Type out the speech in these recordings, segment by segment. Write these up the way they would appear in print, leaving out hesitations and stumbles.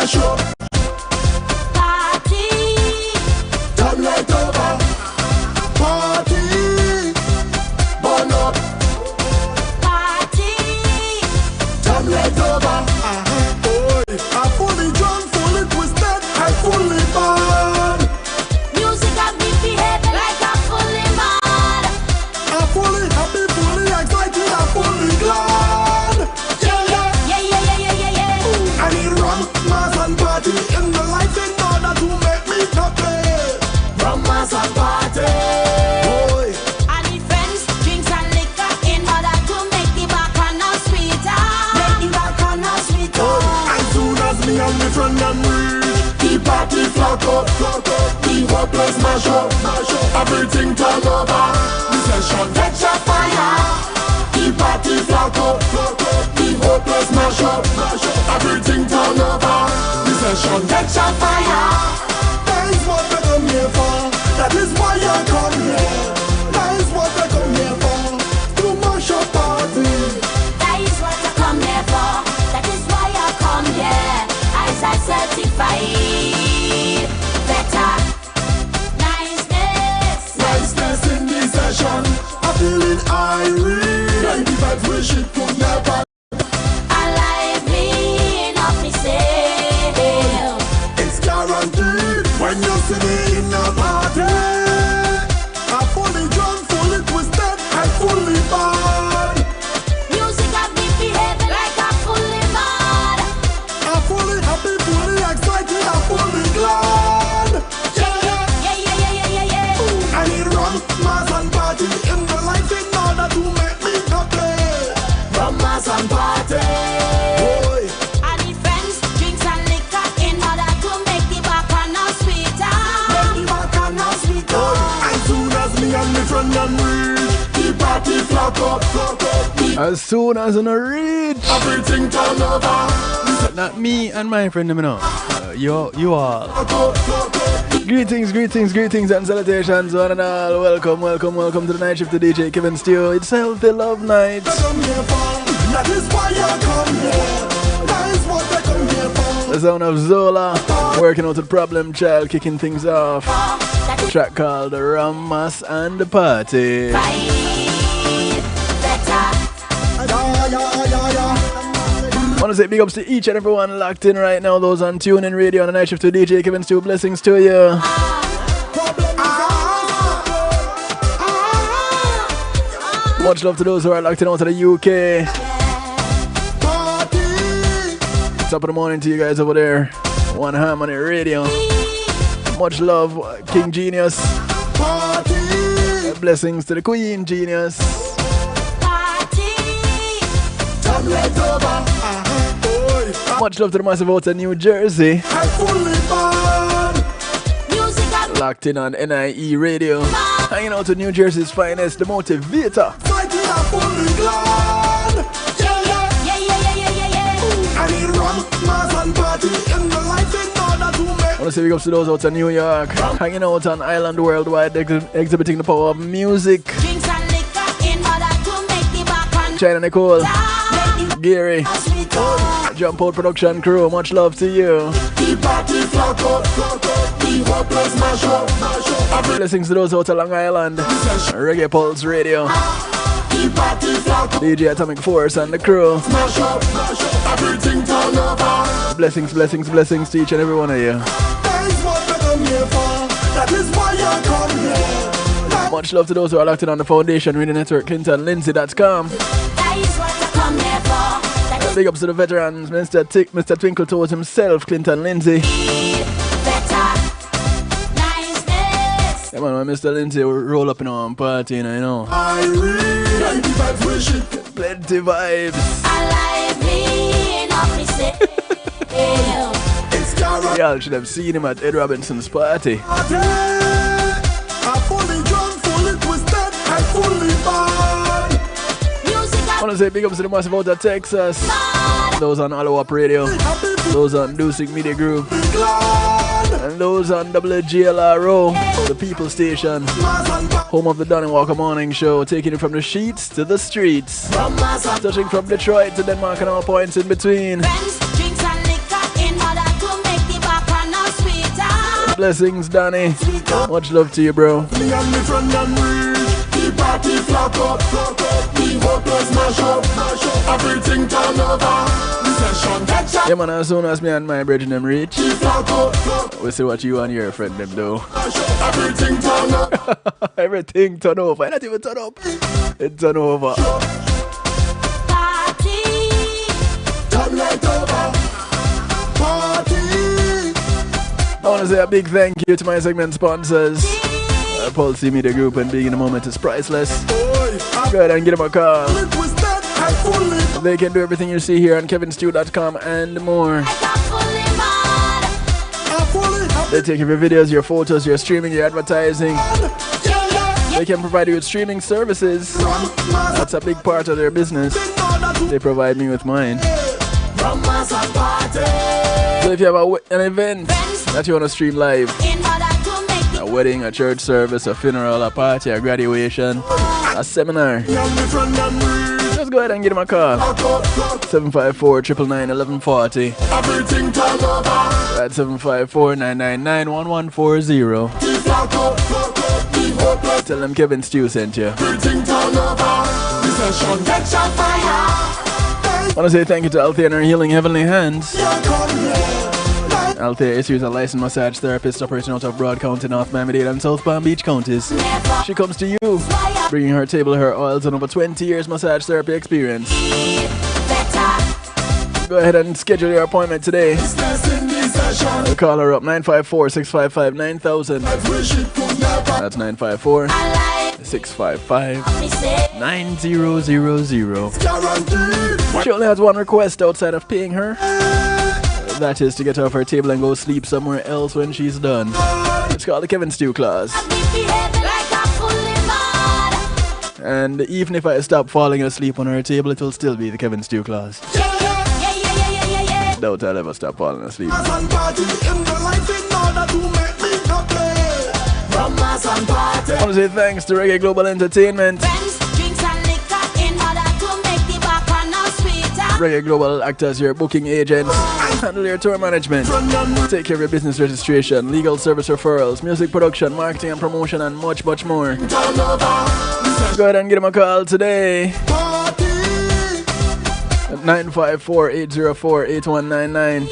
smash up. Party, turn right over. Party, burn up. Party, turn right over. I'm fully drunk, fully twisted, I'm fully bad. Music got me behaving like I'm fully mad. I'm fully happy, fully excited, I'm fully glad. Yeah. I need rum, mass and party in the life in order to make me happy. Rum, mass and party. Boy. I need friends, drinks and liquor in order to make the bacchanal sweeter. Make the bacchanal sweeter. As soon as me and my friend them reach, the party flock up. The whole place mash up. Everything turn over. The session catch a fire. The party flock up. The whole place mash up. Everything turn over. The session catch a fire. That is what I come here for. That is why I come here. That is what I come here for. To mash up party. That is what I come here for. That is why I come here. As I certified better niceness in the session. I'm feeling irate. 95 wish it could never. Alive me, not me sale. It's guaranteed when you see me in a party. I'm fully drunk, fully twisted, I'm fully bad. Music got me behaving like I'm fully mad. I'm fully happy, fully excited, I'm fully glad. Yeah. I need rum, mass and party in the life in order to make me happy. Rum, mass and party. Boy. I need friends, drinks and liquor in order to make the bacchanal sweeter. Make the bacchanal sweeter. As soon as me and my friend them reach, the party flock up. As soon as I reach, Everything turn over. not me and my friend, you know. You all. Greetings and salutations, one and all. Welcome to the night shift to DJ Kevin Steele. It's Healthy Love Night. That is why I come here. That is what I come here for. The sound of Zola, working out with Problem Child, kicking things off. A track called The Rum, Mass and the Party. I want to say big ups to each and everyone locked in right now. Those on TuneIn Radio on the night shift to DJ Kevin Steele. Blessings to you. Much love to those who are locked in out to the UK. Top of the morning to you guys over there. One Harmony Radio. Much love, King Genius. Blessings to the Queen Genius. Much love to the massive out of New Jersey. Locked in on NIE Radio. Hanging out with New Jersey's finest, the Motivator. I want to say big ups to those out in New York. Hanging out on Island Worldwide, exhibiting the power of music. China Nicole, Gary, Jump Out Production Crew, much love to you. Blessings to those out of Long Island, Reggae Pulse Radio, DJ Atomic Force and the crew. Blessings to each and every one of you. Much love to those who are locked in on the Foundation Radio Network, ClintonLindsay.com. Big ups to the veterans, Mr. Twinkle Toes himself, Clinton Lindsay. Yeah, man, when Mr. Lindsay will roll up in our party, you know. Plenty vibes. Y'all should have seen him at Ed Robinson's party. I'm fully drunk, fully twisted, I'm fully bad. I want to say big ups to the massive out of Texas. Those on Hollow Up Radio. Those on Dusik Media Group. And those on WGLRO, the People Station. Home of the Donny Walker Morning Show. Taking it from the sheets to the streets. Touching from Detroit to Denmark and all points in between. Blessings, Danny. Much love to you, bro. Me and me friend them reach. The party flock up. The whole place mash up. Everything turn over. The session get shot. Yeah, man, as soon as me and my brethren them reach, we see what you and your friend them do. Everything turn up. Everything turn over. It not even turn up. It turn over. Party. Turn right over. Party. I want to say a big thank you to my segment sponsors. Pulse Media Group and Being in the Moment is priceless. Go ahead and get them a call. They can do everything you see here on kevinstew.com and more. They take care of your videos, your photos, your streaming, your advertising. They can provide you with streaming services. That's a big part of their business. They provide me with mine. So if you have an event that you want to stream live, a wedding, a church service, a funeral, a party, a graduation, a seminar, just go ahead and give them a call. 754-999-1140. That's 754-999-1140. Tell them Kevin Stew sent you. I want to say thank you to Althea and her Healing Heavenly Hands. Althea is a licensed massage therapist operating out of Broad County, North Miami-Dade and South Palm Beach counties. She comes to you, bringing her table, her oils, and over 20 years massage therapy experience. Go ahead and schedule your appointment today. Call her up, 954-655-9000. That's 954-655-9000. She only has one request outside of paying her. That is to get her off her table and go sleep somewhere else when she's done. It's called the Kevin Stew clause. And even if I stop falling asleep on her table, it will still be the Kevin Stew clause. Doubt I'll ever stop falling asleep. I want to say thanks to Reggae Global Entertainment. Reggae Global act as your booking agent, handle your tour management, take care of your business registration, legal service referrals, music production, marketing and promotion, and much, much more. Go ahead and give them a call today at 954-804-8199.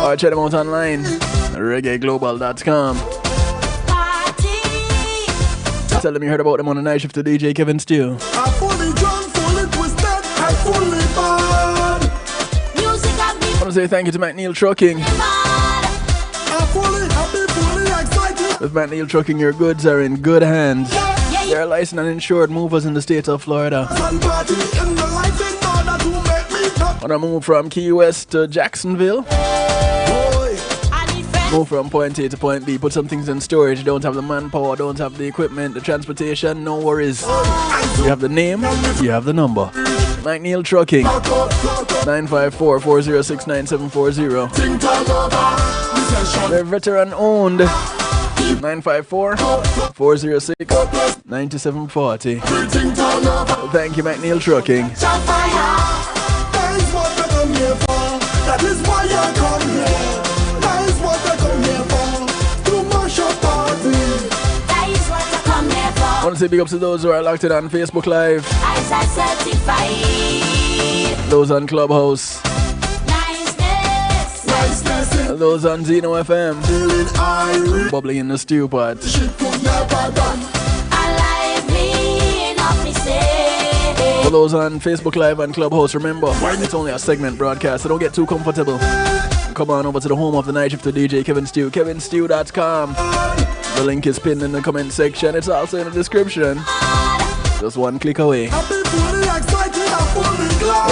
Or check them out online at reggaeglobal.com. Tell them you heard about them on the night shift to DJ Kevin Stew. I want to say thank you to McNeil Trucking. With McNeil Trucking, your goods are in good hands. They're licensed and insured movers in the state of Florida. Want to move from Key West to Jacksonville? Move from point A to point B, put some things in storage, don't have the manpower, don't have the equipment, the transportation, no worries. You have the name, you have the number. McNeil Trucking, 954-406-9740. They're veteran owned. 954-406-9740. Thank you, McNeil Trucking. That is why I come here. That is what I come here for. To mash up party. That is what I come here for. I want to say big ups to those who are locked in on Facebook Live. As I certified. Those on Clubhouse. Niceness. Those on Zeno FM. Bubbling in the stew pot. For those on Facebook Live and Clubhouse, remember, it's only a segment broadcast, so don't get too comfortable. Come on over to the home of the night shift to DJ Kevin Stew, kevinstew.com. The link is pinned in the comment section. It's also in the description. Just one click away. You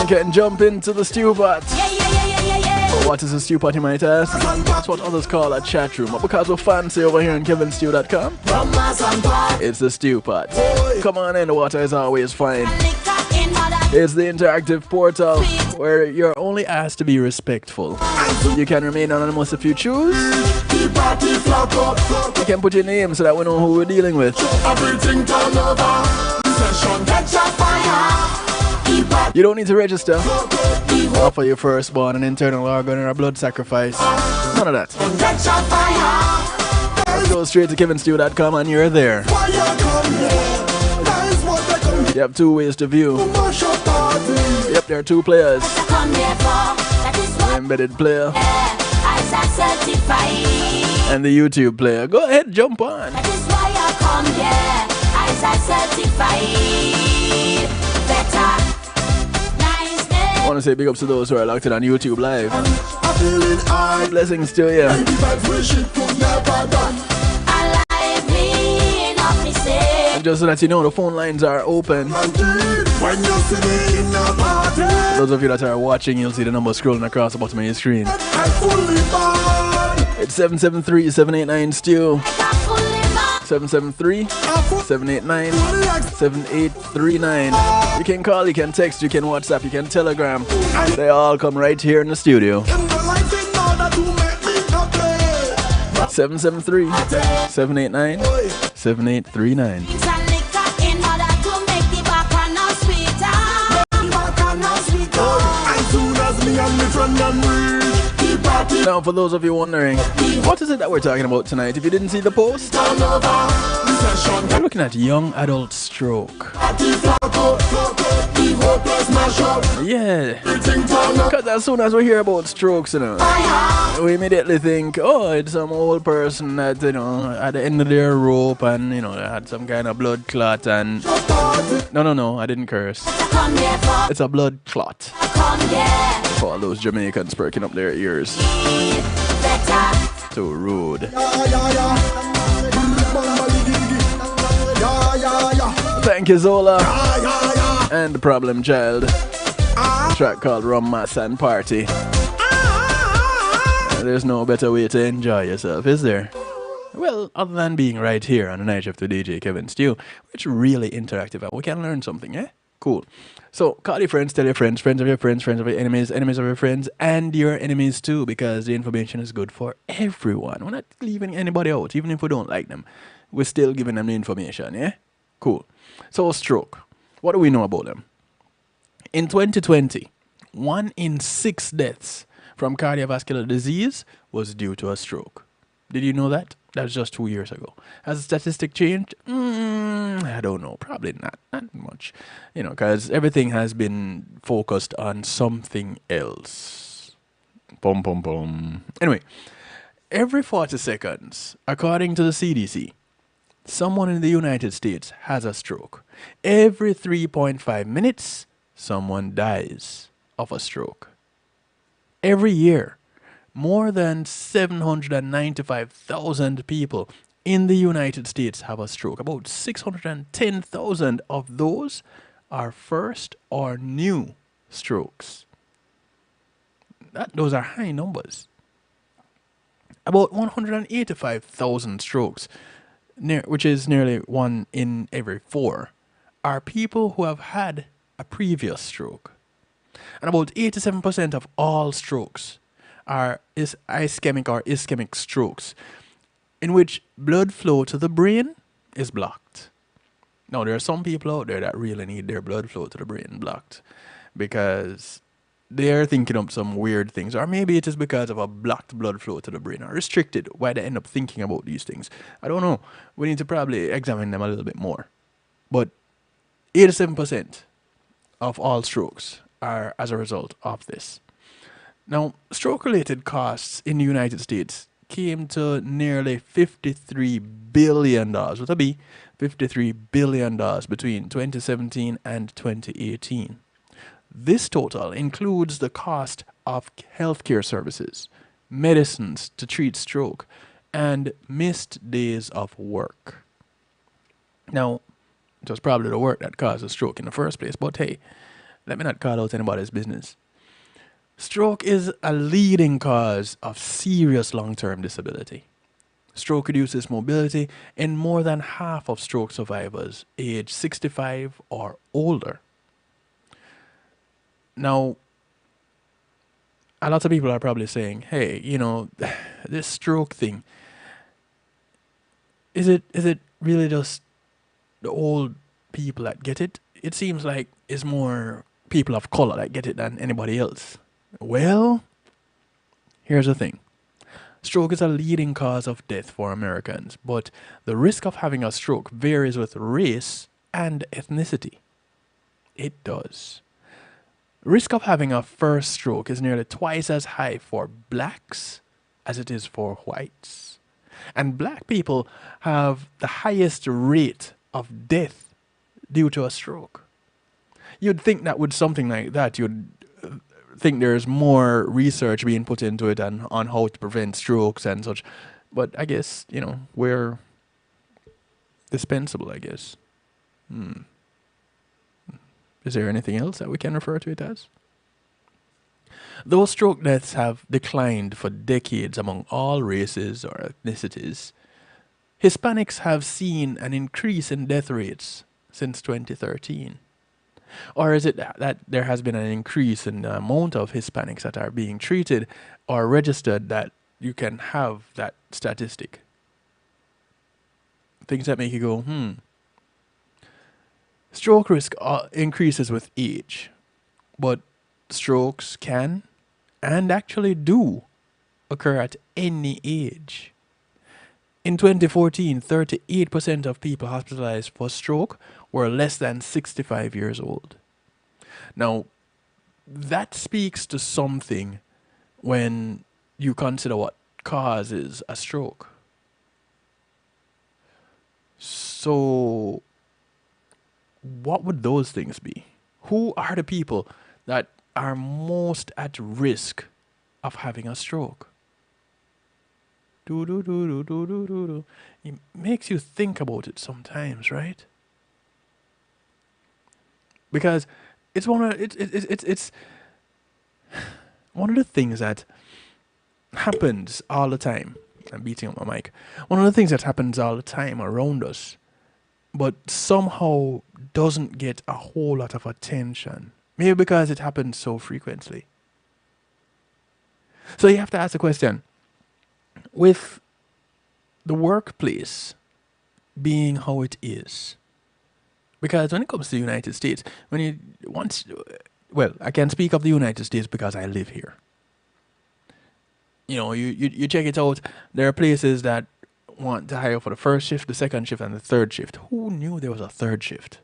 can jump into the stew pot. What is a stew pot, you might ask? That's what others call a chat room. But because we're fancy over here on kevinstew.com, it's the stew pot. Come on in, the water is always fine. It's the interactive portal where you're only asked to be respectful. You can remain anonymous if you choose. You can put your name so that we know who we're dealing with. You don't need to register. offer your firstborn an internal organ or a blood sacrifice. None of that. Go straight to kevinstew.com and you're there. You have two ways to view. Yep, there are two players. The embedded player and the YouTube player. Go ahead, jump on. That is why I come here. I certified better. Nice. I want to say big ups to those who are locked in on YouTube Live. Blessings to you. And just so that you know, the phone lines are open. Those of you that are watching, you'll see the number scrolling across the bottom of your screen. It's 773-789-STEW. 773-789-7839. You can call, you can text, you can WhatsApp, you can Telegram. They all come right here in the studio. 773-789-7839. Now, for those of you wondering, what is it that we're talking about tonight? If you didn't see the post, we're looking at young adult stroke. Yeah, because as soon as we hear about strokes, you know, we immediately think, oh, it's some old person that, you know, at the end of their rope and, you know, had some kind of blood clot and... No, I didn't curse. It's a blood clot. For all those Jamaicans perking up their ears. Too rude. Thank you, Zola. And the Problem Child. A track called Rum Mass and Party. There's no better way to enjoy yourself, is there? Well, other than being right here on the night shift with DJ Kevin Stew, which is really interactive and we can learn something, eh? Cool. So call your friends, tell your friends, friends of your friends, friends of your enemies, enemies of your friends, and your enemies too, because the information is good for everyone. We're not leaving anybody out, even if we don't like them. We're still giving them the information, yeah? Cool. So stroke. What do we know about them? In 2020, 1 in 6 deaths from cardiovascular disease was due to a stroke. Did you know that? That was just 2 years ago. Has the statistic changed? I don't know. Probably not. Not much. You know, because everything has been focused on something else. Boom, boom, boom. Anyway, every 40 seconds, according to the CDC, someone in the United States has a stroke. Every 3.5 minutes, someone dies of a stroke. Every year, more than 795,000 people in the United States have a stroke. About 610,000 of those are first or new strokes. Those are high numbers. About 185,000 strokes, which is nearly 1 in every 4, are people who have had a previous stroke. And about 87% of all strokes are ischemic or ischemic strokes, in which blood flow to the brain is blocked. Now, there are some people out there that really need their blood flow to the brain blocked because they're thinking of some weird things, or maybe it is because of a blocked blood flow to the brain or restricted, why they end up thinking about these things. I don't know. We need to probably examine them a little bit more. But 87% of all strokes are as a result of this. Now, stroke-related costs in the United States came to nearly $53 billion, with a B, $53 billion between 2017 and 2018. This total includes the cost of healthcare services, medicines to treat stroke, and missed days of work. Now, it was probably the work that caused the stroke in the first place, but hey, let me not call out anybody's business. Stroke is a leading cause of serious long-term disability. Stroke reduces mobility in more than half of stroke survivors aged 65 or older. Now, a lot of people are probably saying, hey, you know, this stroke thing, is it really just the old people that get it? It seems like it's more people of color that get it than anybody else. Well, here's the thing. Stroke is a leading cause of death for Americans, but the risk of having a stroke varies with race and ethnicity. It does. Risk of having a first stroke is nearly twice as high for blacks as it is for whites. And black people have the highest rate of death due to a stroke. You'd think that with something like that, you'd think there's more research being put into it and on how to prevent strokes and such. But I guess, we're dispensable, I guess. Is there anything else that we can refer to it as? Though stroke deaths have declined for decades among all races or ethnicities, Hispanics have seen an increase in death rates since 2013. Or is it that there has been an increase in the amount of Hispanics that are being treated or registered that you can have that statistic? Things that make you go, Stroke risk increases with age, but strokes can and actually do occur at any age. In 2014, 38% of people hospitalized for stroke were less than 65 years old. Now, that speaks to something when you consider what causes a stroke. So, what would those things be? Who are the people that are most at risk of having a stroke? It makes you think about it sometimes, right? Because it's one of it's one of the things that happens all the time. I'm beating up my mic. One of the things that happens all the time around us, but somehow doesn't get a whole lot of attention. Maybe because it happens so frequently. So you have to ask the question, with the workplace being how it is, because when it comes to the United States, I can speak of the United States because I live here. You check it out. There are places that want to hire for the first shift, the second shift, and the third shift. Who knew there was a third shift?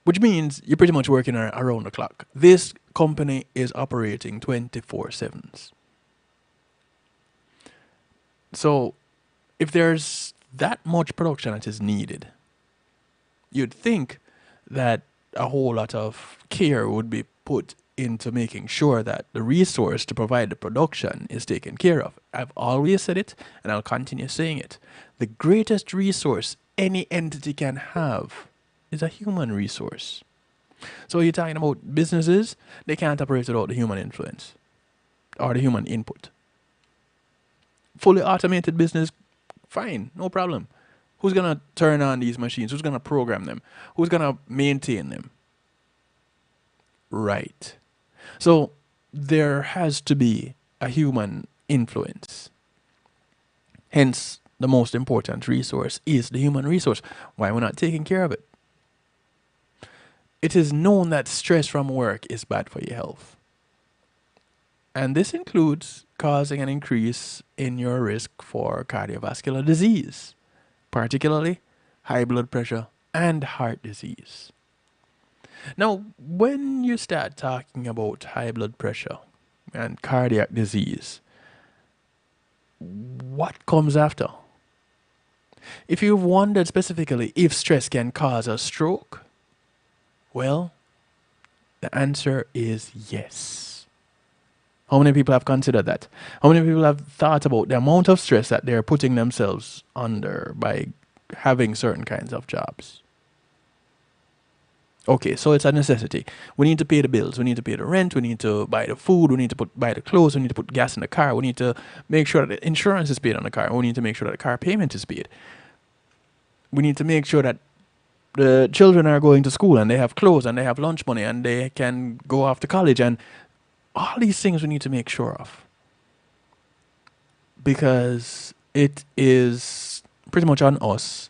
Which means you're pretty much working around the clock. This company is operating 24/7. So, if there's that much production that is needed, you'd think that a whole lot of care would be put into making sure that the resource to provide the production is taken care of. I've always said it, and I'll continue saying it. The greatest resource any entity can have is a human resource. So you're talking about businesses, they can't operate without the human influence or the human input. Fully automated business, fine, no problem. Who's going to turn on these machines? Who's going to program them? Who's going to maintain them? Right. So there has to be a human influence. Hence, the most important resource is the human resource. Why we're not taking care of it? It is known that stress from work is bad for your health. And this includes causing an increase in your risk for cardiovascular disease, particularly high blood pressure and heart disease. Now, when you start talking about high blood pressure and cardiac disease, what comes after? If you've wondered specifically if stress can cause a stroke, well, the answer is yes. How many people have considered that? How many people have thought about the amount of stress that they're putting themselves under by having certain kinds of jobs? Okay, so it's a necessity. We need to pay the bills. We need to pay the rent. We need to buy the food. We need to buy the clothes. We need to put gas in the car. We need to make sure that the insurance is paid on the car. We need to make sure that the car payment is paid. We need to make sure that the children are going to school and they have clothes and they have lunch money and they can go off to college, and all these things we need to make sure of, because it is pretty much on us,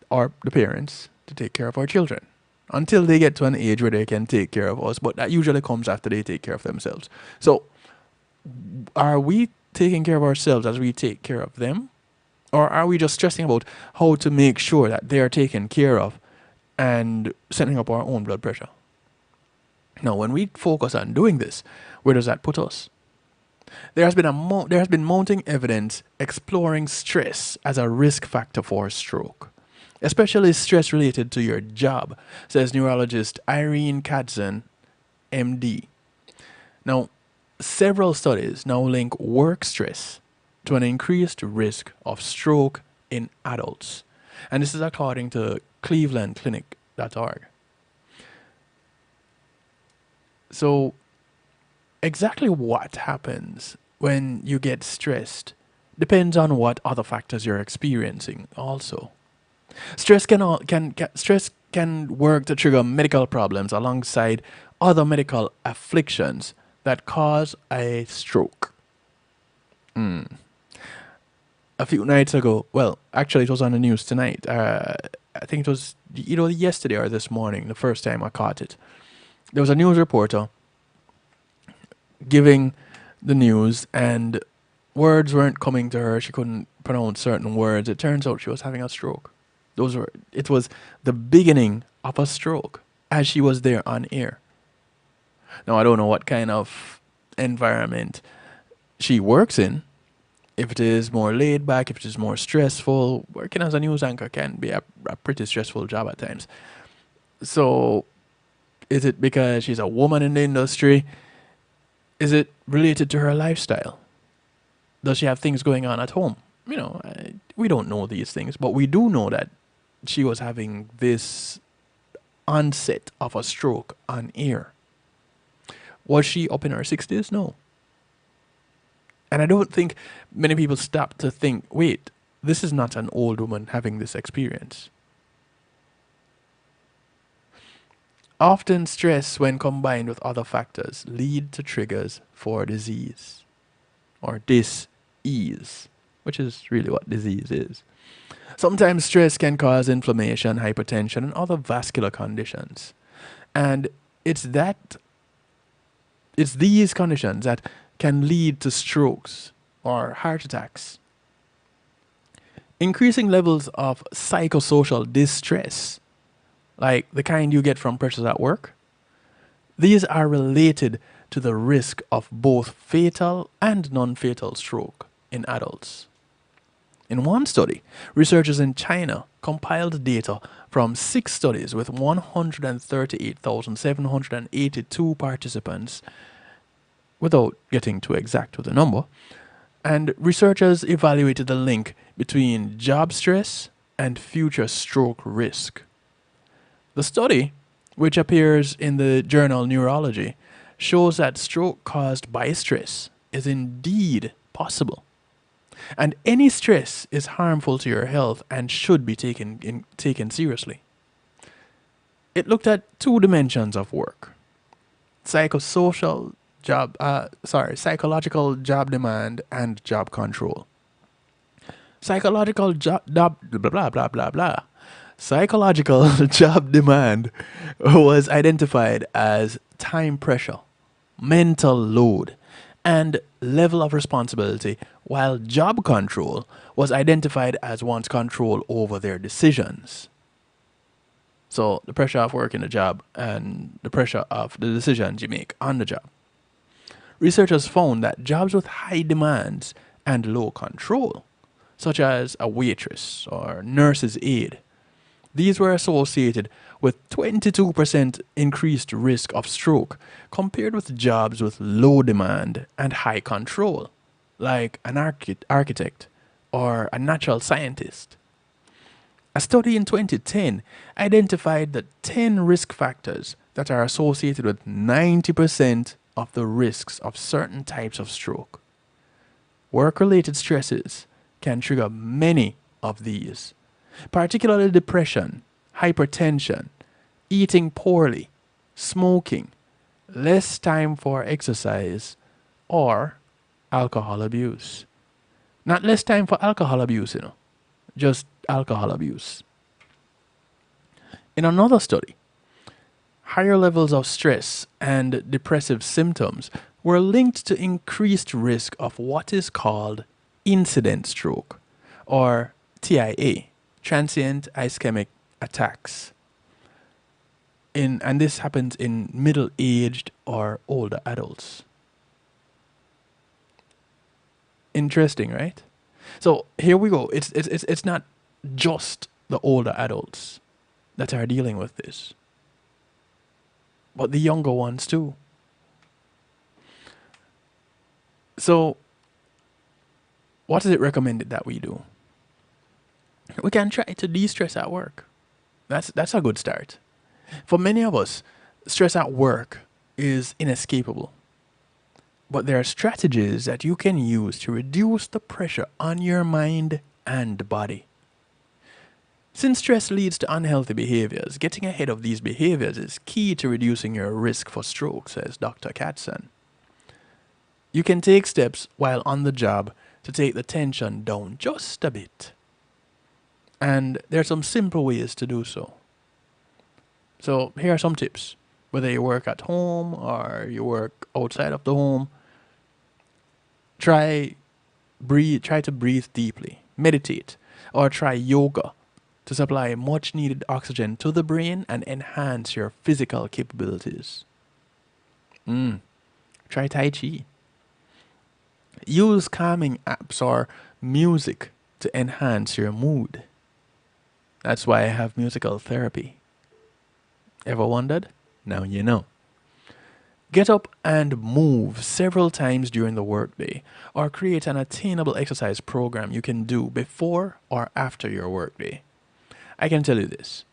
or the parents, to take care of our children. until they get to an age where they can take care of us. But that usually comes after they take care of themselves. So, are we taking care of ourselves as we take care of them? Or are we just stressing about how to make sure that they are taken care of and setting up our own blood pressure? Now, when we focus on doing this, where does that put us? There has been mounting evidence exploring stress as a risk factor for stroke, especially stress related to your job, says neurologist Irene Katzen, MD. Now, several studies now link work stress to an increased risk of stroke in adults. And this is according to clevelandclinic.org. So, exactly what happens when you get stressed depends on what other factors you're experiencing also. Stress can work to trigger medical problems alongside other medical afflictions that cause a stroke. A few nights ago, well, actually it was on the news tonight. I think it was either yesterday or this morning, the first time I caught it. There was a news reporter giving the news, and words weren't coming to her. She couldn't pronounce certain words. It turns out she was having a stroke. It was the beginning of a stroke as she was there on air. Now, I don't know what kind of environment she works in. If it is more laid back, if it is more stressful, working as a news anchor can be a pretty stressful job at times. So, is it because she's a woman in the industry? Is it related to her lifestyle? Does she have things going on at home? We don't know these things, but we do know that she was having this onset of a stroke on air. Was she up in her 60s? No. And I don't think many people stop to think, wait, this is not an old woman having this experience. Often stress, when combined with other factors, lead to triggers for disease or dis-ease, which is really what disease is. Sometimes stress can cause inflammation, hypertension, and other vascular conditions. And it's these conditions that can lead to strokes or heart attacks. Increasing levels of psychosocial distress, like the kind you get from pressures at work, these are related to the risk of both fatal and non-fatal stroke in adults. In one study, researchers in China compiled data from 6 studies with 138,782 participants, without getting too exact with the number, and researchers evaluated the link between job stress and future stroke risk. The study, which appears in the journal Neurology, shows that stroke caused by stress is indeed possible. And any stress is harmful to your health and should be taken seriously. It looked at 2 dimensions of work: psychological job demand and job control. Psychological job demand was identified as time pressure, mental load, and level of responsibility, while job control was identified as one's control over their decisions. So the pressure of working a job and the pressure of the decisions you make on the job. Researchers found that jobs with high demands and low control, such as a waitress or nurse's aide, these were associated with 22% increased risk of stroke compared with jobs with low demand and high control, like an architect or a natural scientist. A study in 2010 identified the 10 risk factors that are associated with 90% of the risks of certain types of stroke. Work-related stresses can trigger many of these, particularly depression, hypertension, eating poorly, smoking, less time for exercise, or alcohol abuse. Not less time for alcohol abuse, just alcohol abuse. In another study, Higher levels of stress and depressive symptoms were linked to increased risk of what is called incident stroke, or TIA, transient ischemic attacks. And this happens in middle-aged or older adults. Interesting, right? So here we go. It's not just the older adults that are dealing with this, but the younger ones too. So what is it recommended that we do? We can try to de-stress at work. That's a good start. For many of us, stress at work is inescapable. But there are strategies that you can use to reduce the pressure on your mind and body. Since stress leads to unhealthy behaviors, getting ahead of these behaviors is key to reducing your risk for stroke, says Dr. Katzen. You can take steps while on the job to take the tension down just a bit. And there are some simple ways to do so. So here are some tips. Whether you work at home or you work outside of the home, try to breathe deeply, meditate, or try yoga to supply much needed oxygen to the brain and enhance your physical capabilities. Try Tai Chi. Use calming apps or music to enhance your mood. That's why I have musical therapy. Ever wondered? Now you know. Get up and move several times during the workday, or create an attainable exercise program you can do before or after your workday. I can tell you this.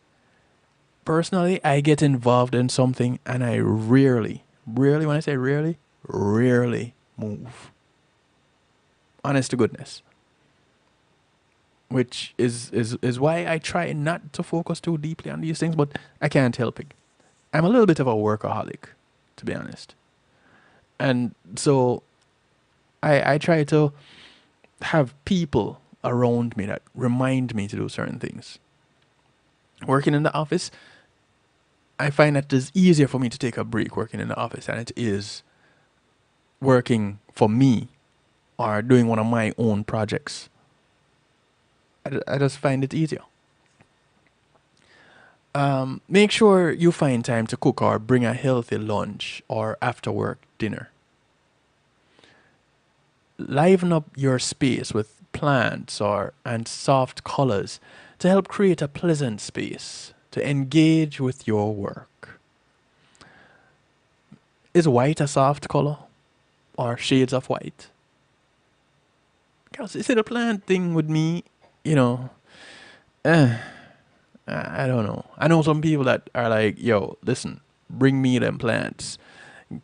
Personally, I get involved in something and I rarely, when I say rarely move. Honest to goodness. Which is why I try not to focus too deeply on these things, but I can't help it. I'm a little bit of a workaholic, to be honest. And so I try to have people around me that remind me to do certain things. Working in the office, I find that it's easier for me to take a break working in the office than it is working for me or doing one of my own projects. I just find it easier. Make sure you find time to cook or bring a healthy lunch or after work dinner. Liven up your space with plants and soft colors to help create a pleasant space to engage with your work. Is white a soft color or shades of white? Because you see the plant thing with me, I don't know. I know some people that are like, yo, listen, bring me them plants.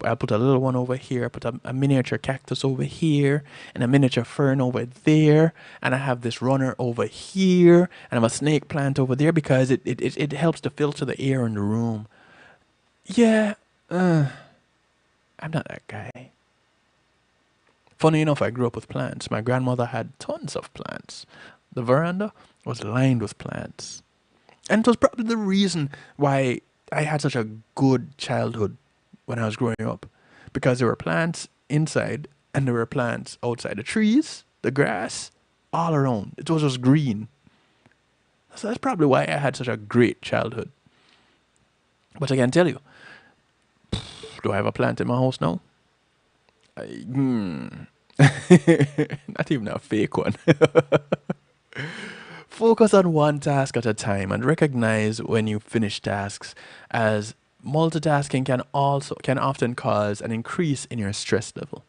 I'll put a little one over here, put a miniature cactus over here, and a miniature fern over there, and I have this runner over here, and I have a snake plant over there because it helps to filter the air in the room. Yeah, I'm not that guy. Funny enough, I grew up with plants. My grandmother had tons of plants. The veranda was lined with plants. And it was probably the reason why I had such a good childhood when I was growing up. Because there were plants inside and there were plants outside. The trees, the grass, all around. It was just green. So that's probably why I had such a great childhood. But I can tell you, do I have a plant in my house now? Not even a fake one. Focus on one task at a time and recognize when you finish tasks, as multitasking can often cause an increase in your stress level.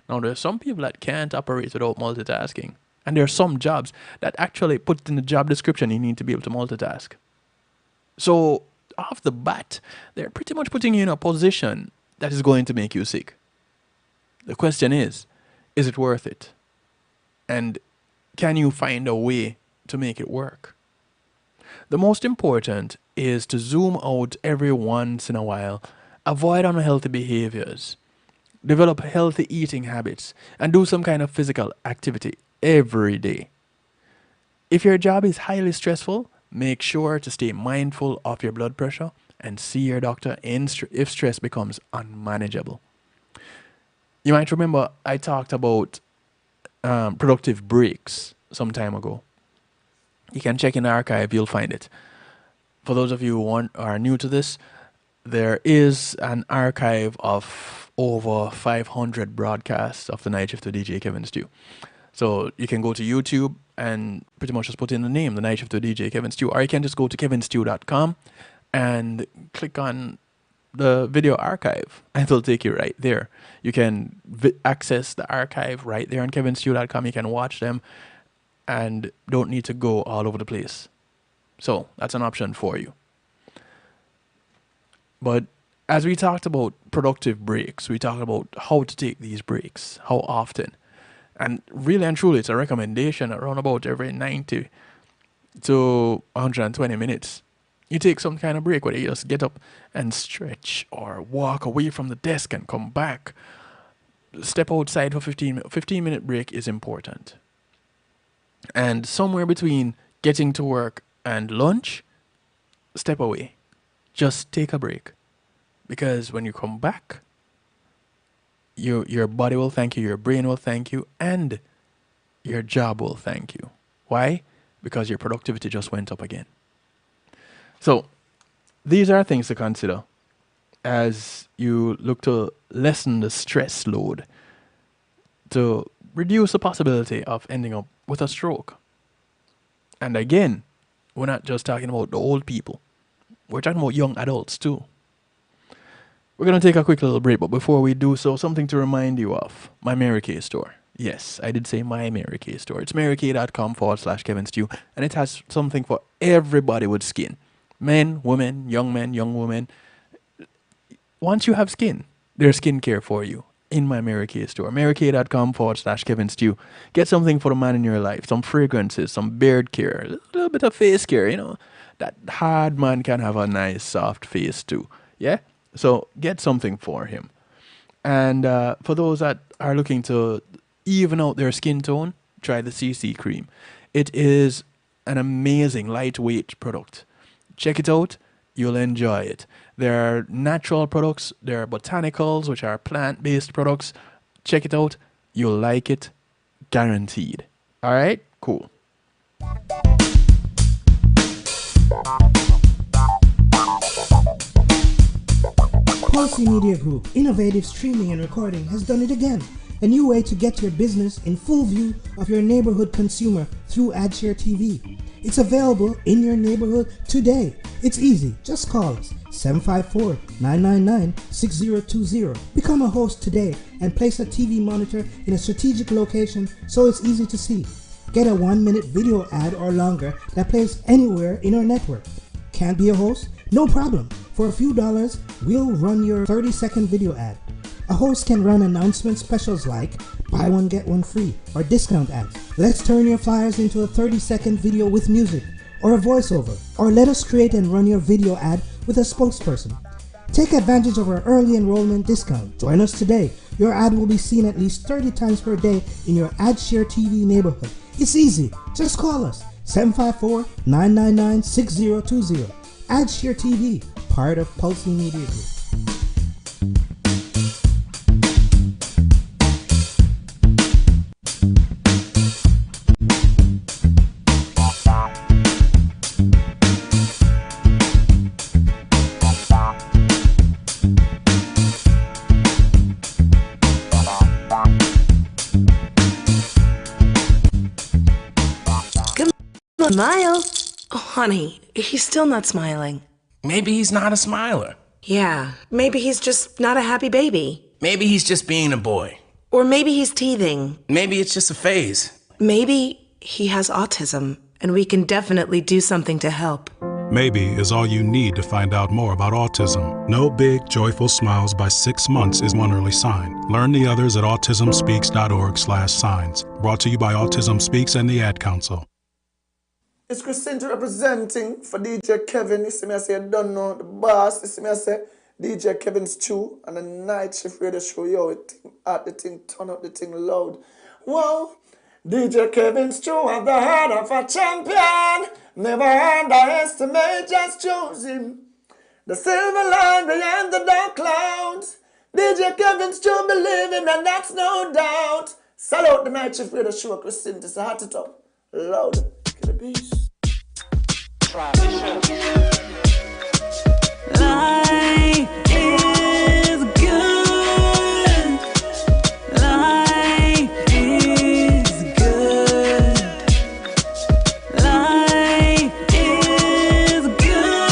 Now, there are some people that can't operate without multitasking, and there are some jobs that actually put in the job description you need to be able to multitask. So off the bat, they're pretty much putting you in a position that is going to make you sick. The question is it worth it? And can you find a way to make it work? The most important is to zoom out every once in a while, avoid unhealthy behaviors, develop healthy eating habits, and do some kind of physical activity every day. If your job is highly stressful, make sure to stay mindful of your blood pressure and see your doctor if stress becomes unmanageable. You might remember I talked about productive breaks some time ago. You can check in the archive, you'll find it. For those of you who are new to this, there is an archive of over 500 broadcasts of the Night Shift with DJ Kevin Stew. So you can go to YouTube and pretty much just put in the name, The Night Shift with DJ Kevin Stew, or you can just go to kevinstew.com and click on the video archive and it'll take you right there. You can access the archive right there on kevinstew.com. You can watch them and don't need to go all over the place. So that's an option for you. But as we talked about productive breaks, we talked about how to take these breaks, how often. And really and truly, it's a recommendation around about every 90 to 120 minutes. You take some kind of break, whether you just get up and stretch or walk away from the desk and come back. Step outside for 15 minutes. 15-minute break is important. And somewhere between getting to work and lunch, step away. Just take a break. Because when you come back, your body will thank you, your brain will thank you, and your job will thank you. Why? Because your productivity just went up again. So these are things to consider as you look to lessen the stress load, to reduce the possibility of ending up with a stroke. And again, we're not just talking about the old people. We're talking about young adults too. We're going to take a quick little break, but before we do so, something to remind you of. My Mary Kay store. Yes, I did say my Mary Kay store. It's marykay.com/Kevin Stew, and it has something for everybody with skin. Men, women, young women. Once you have skin, there's skincare for you in my Mary Kay store. marykay.com/Kevin Stew. Get something for the man in your life. Some fragrances, some beard care, a little bit of face care, you know. That hard man can have a nice soft face too. Yeah? So get something for him. And for those that are looking to even out their skin tone, try the CC cream. It is an amazing lightweight product. Check it out. You'll enjoy it. There are natural products. There are botanicals, which are plant-based products. Check it out. You'll like it. Guaranteed. All right? Cool. Pulsey Media Group, innovative streaming and recording, has done it again. A new way to get your business in full view of your neighborhood consumer through AdShare TV. It's available in your neighborhood today. It's easy. Just call us 754-999-6020. Become a host today and place a TV monitor in a strategic location so it's easy to see. Get a 1-minute video ad or longer that plays anywhere in our network. Can't be a host? No problem. For a few dollars, we'll run your 30-second video ad. A host can run announcement specials like buy one get one free or discount ads. Let's turn your flyers into a 30-second video with music or a voiceover, or let us create and run your video ad with a spokesperson. Take advantage of our early enrollment discount. Join us today. Your ad will be seen at least 30 times per day in your AdShare TV neighborhood. It's easy. Just call us 754-999-6020. AdShare TV, part of Pulsey Media Group. Smile. Oh, honey, he's still not smiling. Maybe he's not a smiler. Yeah, maybe he's just not a happy baby. Maybe he's just being a boy. Or maybe he's teething. Maybe it's just a phase. Maybe he has autism, and we can definitely do something to help. Maybe is all you need to find out more about autism. No big, joyful smiles by 6 months is one early sign. Learn the others at autismspeaks.org/signs. Brought to you by Autism Speaks and the Ad Council. It's Christina representing for DJ Kevin. You see me, I say, I don't know the boss. You see me, I say, DJ Kevin Stew and the Night Shift Radio Show. Yo, it at the thing, turn up the thing loud. Whoa, DJ Kevin Stew at the heart of a champion. Never underestimate, just choose him. The silver line behind the dark clouds. DJ Kevin's true believing, and that's no doubt. Salute the night shift radio show, Christine. It's a hot it up. Loud. Kill the beast. Life is good. Life is good. Life is good.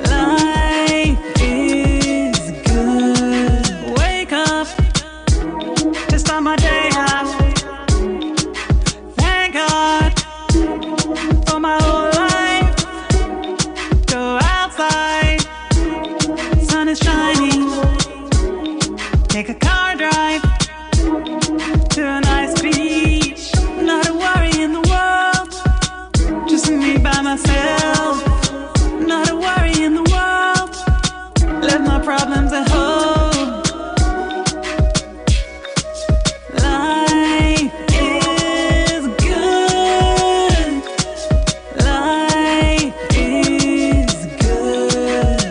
Life is good. Wake up to start my day off. Thank God for my whole life. Go outside, sun is shining. Take a car drive to a nice beach. Not a worry in the world, just me by myself. Not a worry in the world, left my problems at home. Life is good. Life is good.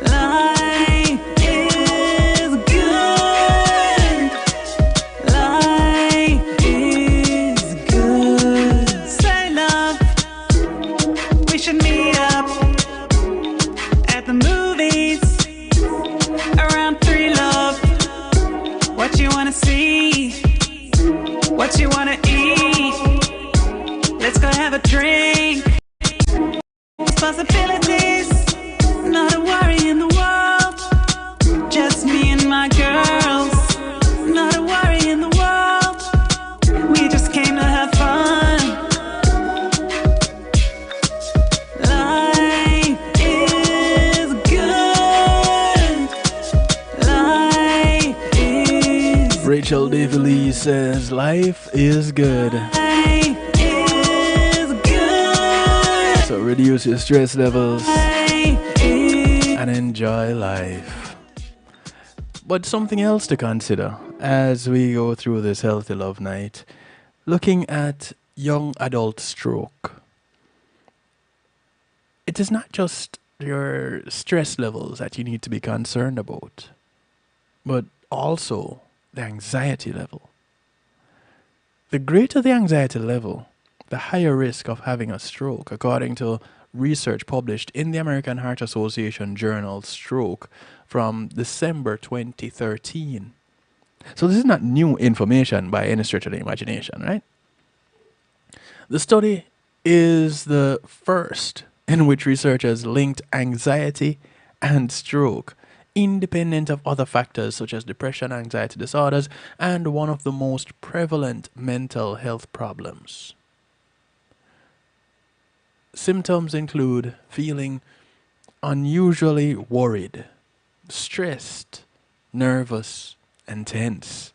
Life is good. Life is good. Say love, we should meet up at the movies around 3, love. What you wanna see? What you wanna eat? Let's go have a drink. Possibilities, not a worry in the world. Just me and my girls, not a worry in the world. We just came to have fun. Life is good. Life is Rachel Davey says life is good. Life is good. So reduce your stress levels Life is and enjoy life. But something else to consider as we go through this healthy love night, looking at young adult stroke. It is not just your stress levels that you need to be concerned about, but also the anxiety level. The greater the anxiety level, the higher risk of having a stroke, according to research published in the American Heart Association journal Stroke from December 2013. So this is not new information by any stretch of the imagination, right? The study is the first in which researchers linked anxiety and stroke, independent of other factors such as depression, anxiety disorders, and one of the most prevalent mental health problems. Symptoms include feeling unusually worried, stressed, nervous, and tense.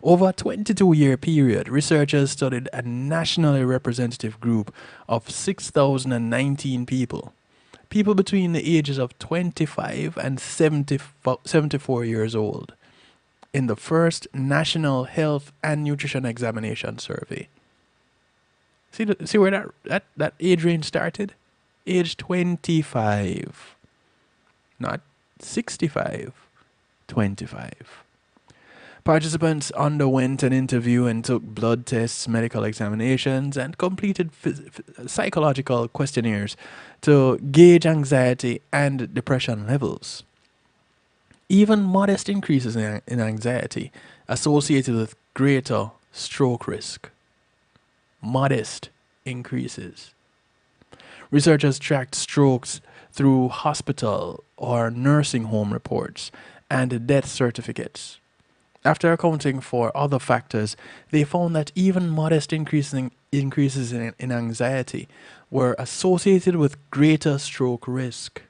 Over a 22-year period, researchers studied a nationally representative group of 6,019 people, people between the ages of 25 and 74 years old, in the first National Health and Nutrition Examination Survey. See where that age range started? Age 25. Not 65. 25. Participants underwent an interview and took blood tests, medical examinations, and completed psychological questionnaires to gauge anxiety and depression levels. Even modest increases in anxiety associated with greater stroke risk. Modest increases. Researchers tracked strokes through hospital or nursing home reports and death certificates. After accounting for other factors, they found that even modest increases in anxiety were associated with greater stroke risk.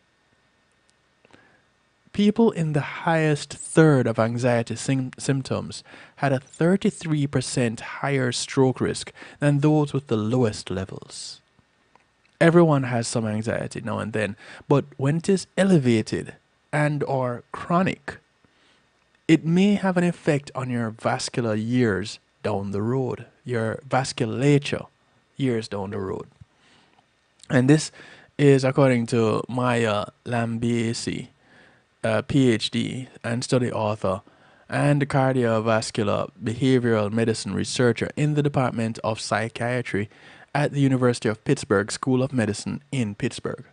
People in the highest third of anxiety symptoms had a 33% higher stroke risk than those with the lowest levels. Everyone has some anxiety now and then, but when it is elevated and or chronic, it may have an effect on your vascular years down the road, your vasculature years down the road. And this is according to Maya Lambiesi, a PhD and study author and cardiovascular behavioral medicine researcher in the Department of Psychiatry at the University of Pittsburgh School of Medicine in Pittsburgh.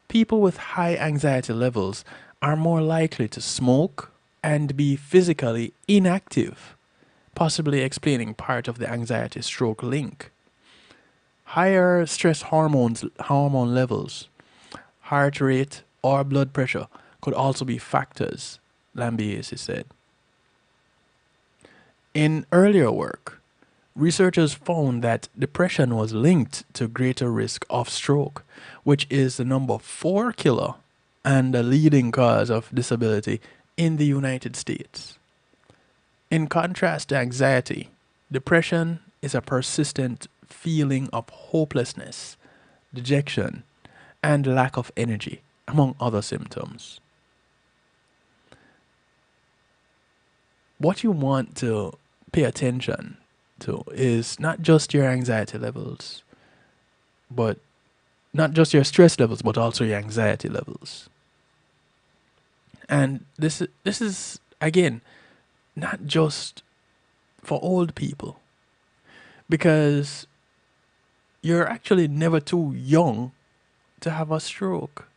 People with high anxiety levels are more likely to smoke and be physically inactive, possibly explaining part of the anxiety-stroke link. Higher stress hormone levels, heart rate, or blood pressure could also be factors, Lambiesi said. In earlier work, researchers found that depression was linked to greater risk of stroke, which is the number 4 killer and a leading cause of disability in the United States. In contrast to anxiety, depression is a persistent feeling of hopelessness, dejection, and lack of energy, among other symptoms. What you want to pay attention to is not just your anxiety levels, but not just your stress levels, but also your anxiety levels. And this is again not just for old people, because you're actually never too young to have a stroke.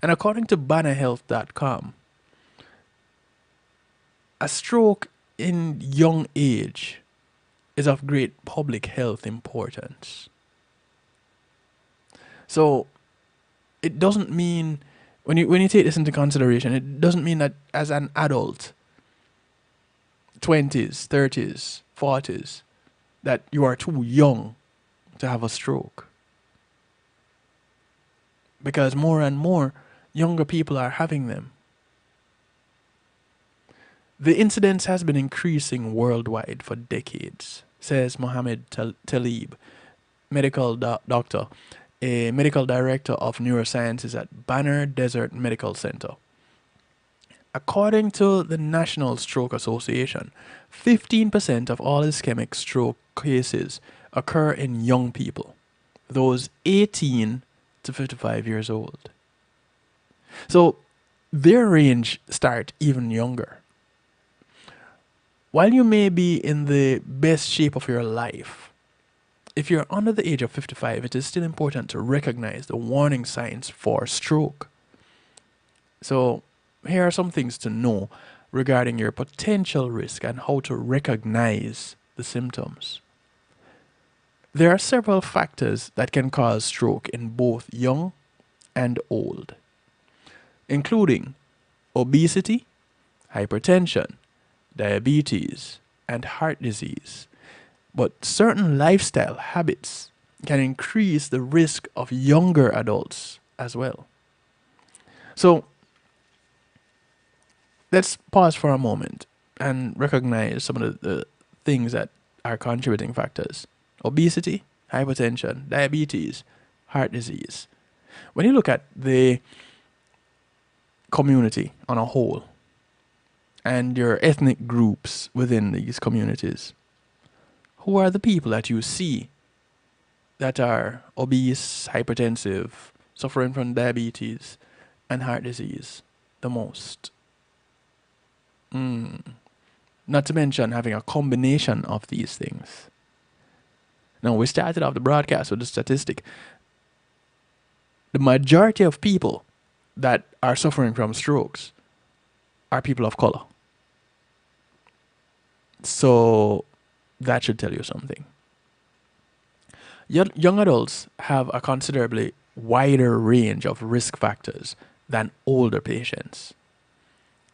And according to bannerhealth.com, a stroke in young age is of great public health importance. So it doesn't mean, when you take this into consideration, it doesn't mean that as an adult, 20s, 30s, 40s, that you are too young to have a stroke. Because more and more younger people are having them. The incidence has been increasing worldwide for decades, says Mohammed Talib, medical doctor, a medical director of neurosciences at Banner Desert Medical Center. According to the National Stroke Association, 15% of all ischemic stroke cases occur in young people, those 18 to 55 years old. So their range start even younger. While you may be in the best shape of your life, if you're under the age of 55, it is still important to recognize the warning signs for stroke. So here are some things to know regarding your potential risk and how to recognize the symptoms. There are several factors that can cause stroke in both young and old, including obesity, hypertension, diabetes, and heart disease. But certain lifestyle habits can increase the risk of younger adults as well. So let's pause for a moment and recognize some of the things that are contributing factors. Obesity, hypertension, diabetes, heart disease. When you look at the community on a whole and your ethnic groups within these communities, who are the people that you see that are obese, hypertensive, suffering from diabetes and heart disease the most? Not to mention having a combination of these things. Now, we started off the broadcast with the statistic. The majority of people that are suffering from strokes are people of color. So that should tell you something. Young adults have a considerably wider range of risk factors than older patients,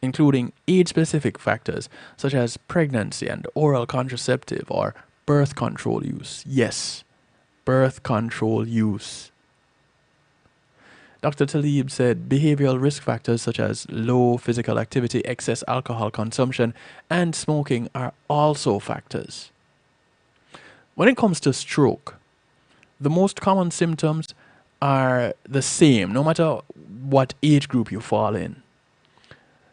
including age-specific factors such as pregnancy and oral contraceptive or birth control use. Yes, birth control use. Dr. Talib said behavioral risk factors such as low physical activity, excess alcohol consumption, and smoking are also factors. When it comes to stroke, the most common symptoms are the same, no matter what age group you fall in.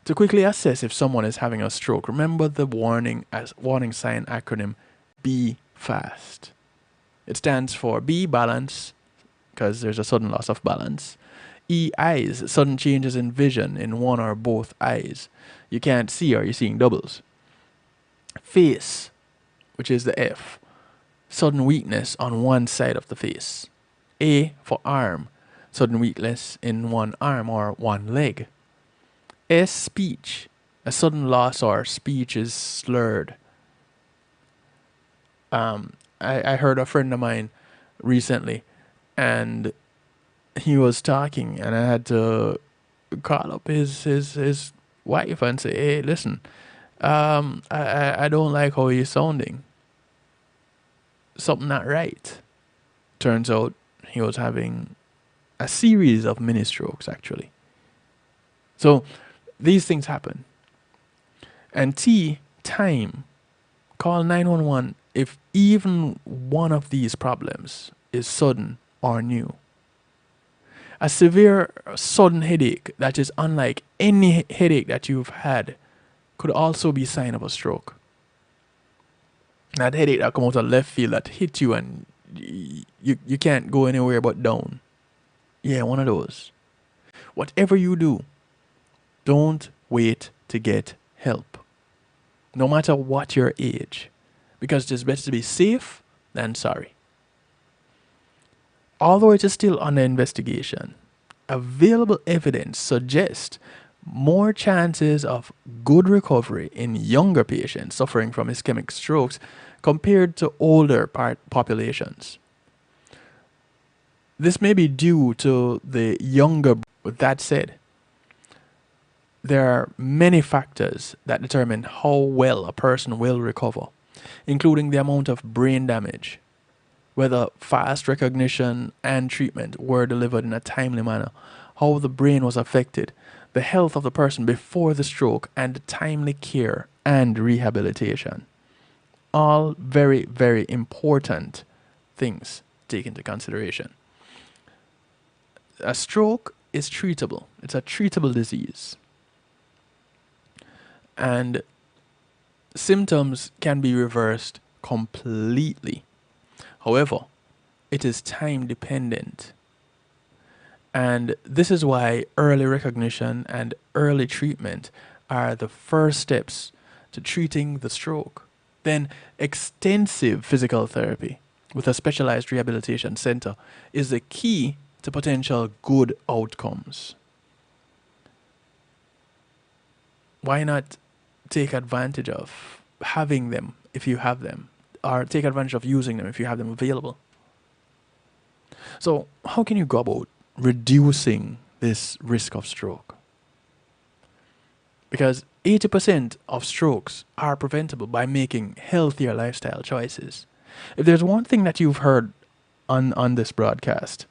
To quickly assess if someone is having a stroke, remember the warning sign acronym B FAST. It stands for B balance, because there's a sudden loss of balance. E, eyes, sudden changes in vision in one or both eyes. You can't see or you're seeing doubles. Face, which is the F, sudden weakness on one side of the face. A for arm, sudden weakness in one arm or one leg. S, speech, a sudden loss or speech is slurred. I heard a friend of mine recently, and he was talking, and I had to call up his wife and say, hey, listen, I don't like how he's sounding. Something not right. Turns out he was having a series of mini strokes, actually. So these things happen. And T, time. Call 911 if even one of these problems is sudden or new. A severe sudden headache that is unlike any headache that you've had could also be a sign of a stroke. That headache that comes out of left field that hit you and you can't go anywhere but down. Yeah, one of those. Whatever you do, don't wait to get help. No matter what your age. Because it's better to be safe than sorry. Although it is still under investigation, available evidence suggests more chances of good recovery in younger patients suffering from ischemic strokes compared to older populations. This may be due to the younger. With that said, there are many factors that determine how well a person will recover, including the amount of brain damage, whether fast recognition and treatment were delivered in a timely manner, how the brain was affected, the health of the person before the stroke, and timely care and rehabilitation. All very, very important things to take into consideration. A stroke is treatable. It's a treatable disease. And symptoms can be reversed completely. However, it is time dependent. And this is why early recognition and early treatment are the first steps to treating the stroke. Then extensive physical therapy with a specialized rehabilitation center is the key to potential good outcomes. Why not take advantage of having them if you have them, or take advantage of using them if you have them available? So how can you go about reducing this risk of stroke? Because 80% of strokes are preventable by making healthier lifestyle choices. If there's one thing that you've heard on this broadcast,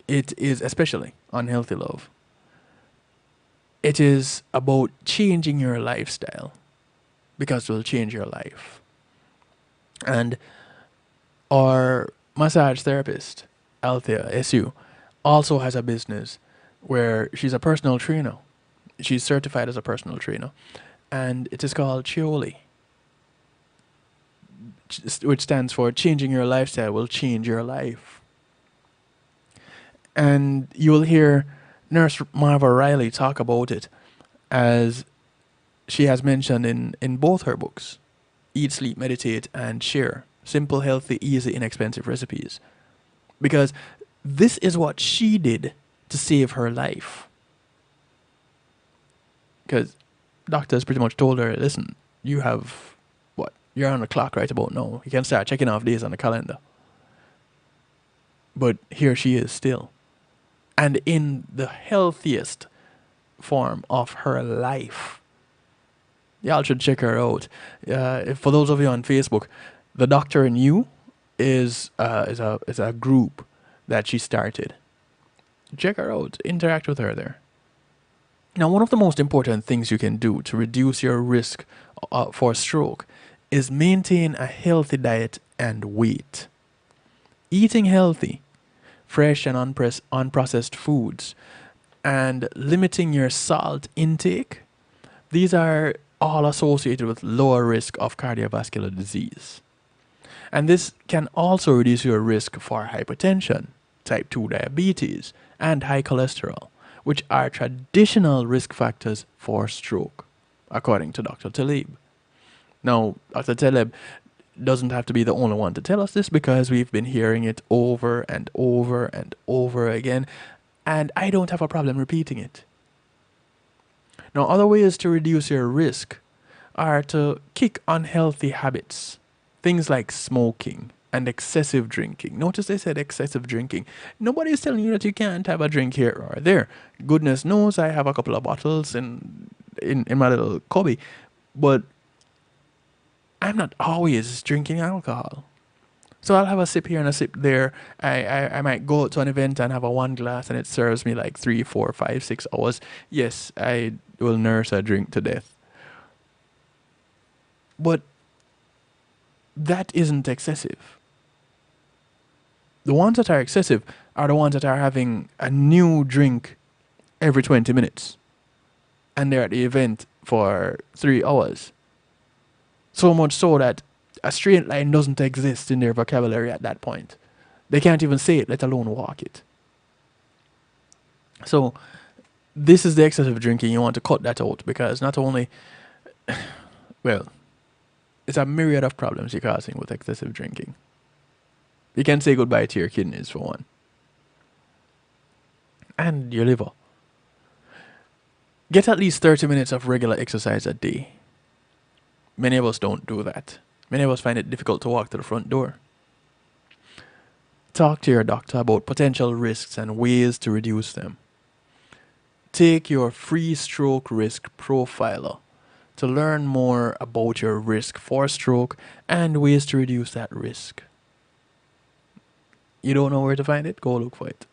it is, especially on Healthy Love, it is about changing your lifestyle, because it will change your life. And our massage therapist, Althea SU, also has a business where she's a personal trainer. She's certified as a personal trainer. And it is called Chioli, which stands for Changing Your Lifestyle Will Change Your Life. And you will hear Nurse Marva Riley talk about it, as she has mentioned in both her books, Eat, Sleep, Meditate, and Share. Simple, healthy, easy, inexpensive recipes. Because this is what she did to save her life. Because doctors pretty much told her, listen, you have, you're on the clock right about now. You can start checking off days on the calendar. But here she is still. And in the healthiest form of her life. Y'all should check her out. For those of you on Facebook, The Doctor and You is a group that she started. Check her out. Interact with her there. Now, one of the most important things you can do to reduce your risk for stroke is maintain a healthy diet and weight. Eating healthy, fresh and unprocessed foods, and limiting your salt intake, these are all associated with lower risk of cardiovascular disease. And this can also reduce your risk for hypertension, type 2 diabetes, and high cholesterol, which are traditional risk factors for stroke, according to Dr. Talib. Now, Dr. Talib doesn't have to be the only one to tell us this, because we've been hearing it over and over and over again, and I don't have a problem repeating it. Now, other ways to reduce your risk are to kick unhealthy habits, things like smoking and excessive drinking. Notice they said excessive drinking. Nobody is telling you that you can't have a drink here or there. Goodness knows I have a couple of bottles in my little cubby, but I'm not always drinking alcohol. So I'll have a sip here and a sip there. I might go to an event and have a one glass and it serves me like 3, 4, 5, 6 hours. Yes, I will nurse a drink to death. But that isn't excessive. The ones that are excessive are the ones that are having a new drink every 20 minutes. And they're at the event for 3 hours. So much so that a straight line doesn't exist in their vocabulary at that point. They can't even say it, let alone walk it. So this is the excessive drinking. You want to cut that out, because not only, well, it's a myriad of problems you're causing with excessive drinking. You can say goodbye to your kidneys, for one. And your liver. Get at least 30 minutes of regular exercise a day. Many of us don't do that. Many of us find it difficult to walk to the front door. Talk to your doctor about potential risks and ways to reduce them. Take your free stroke risk profiler to learn more about your risk for stroke and ways to reduce that risk. You don't know where to find it? Go look for it.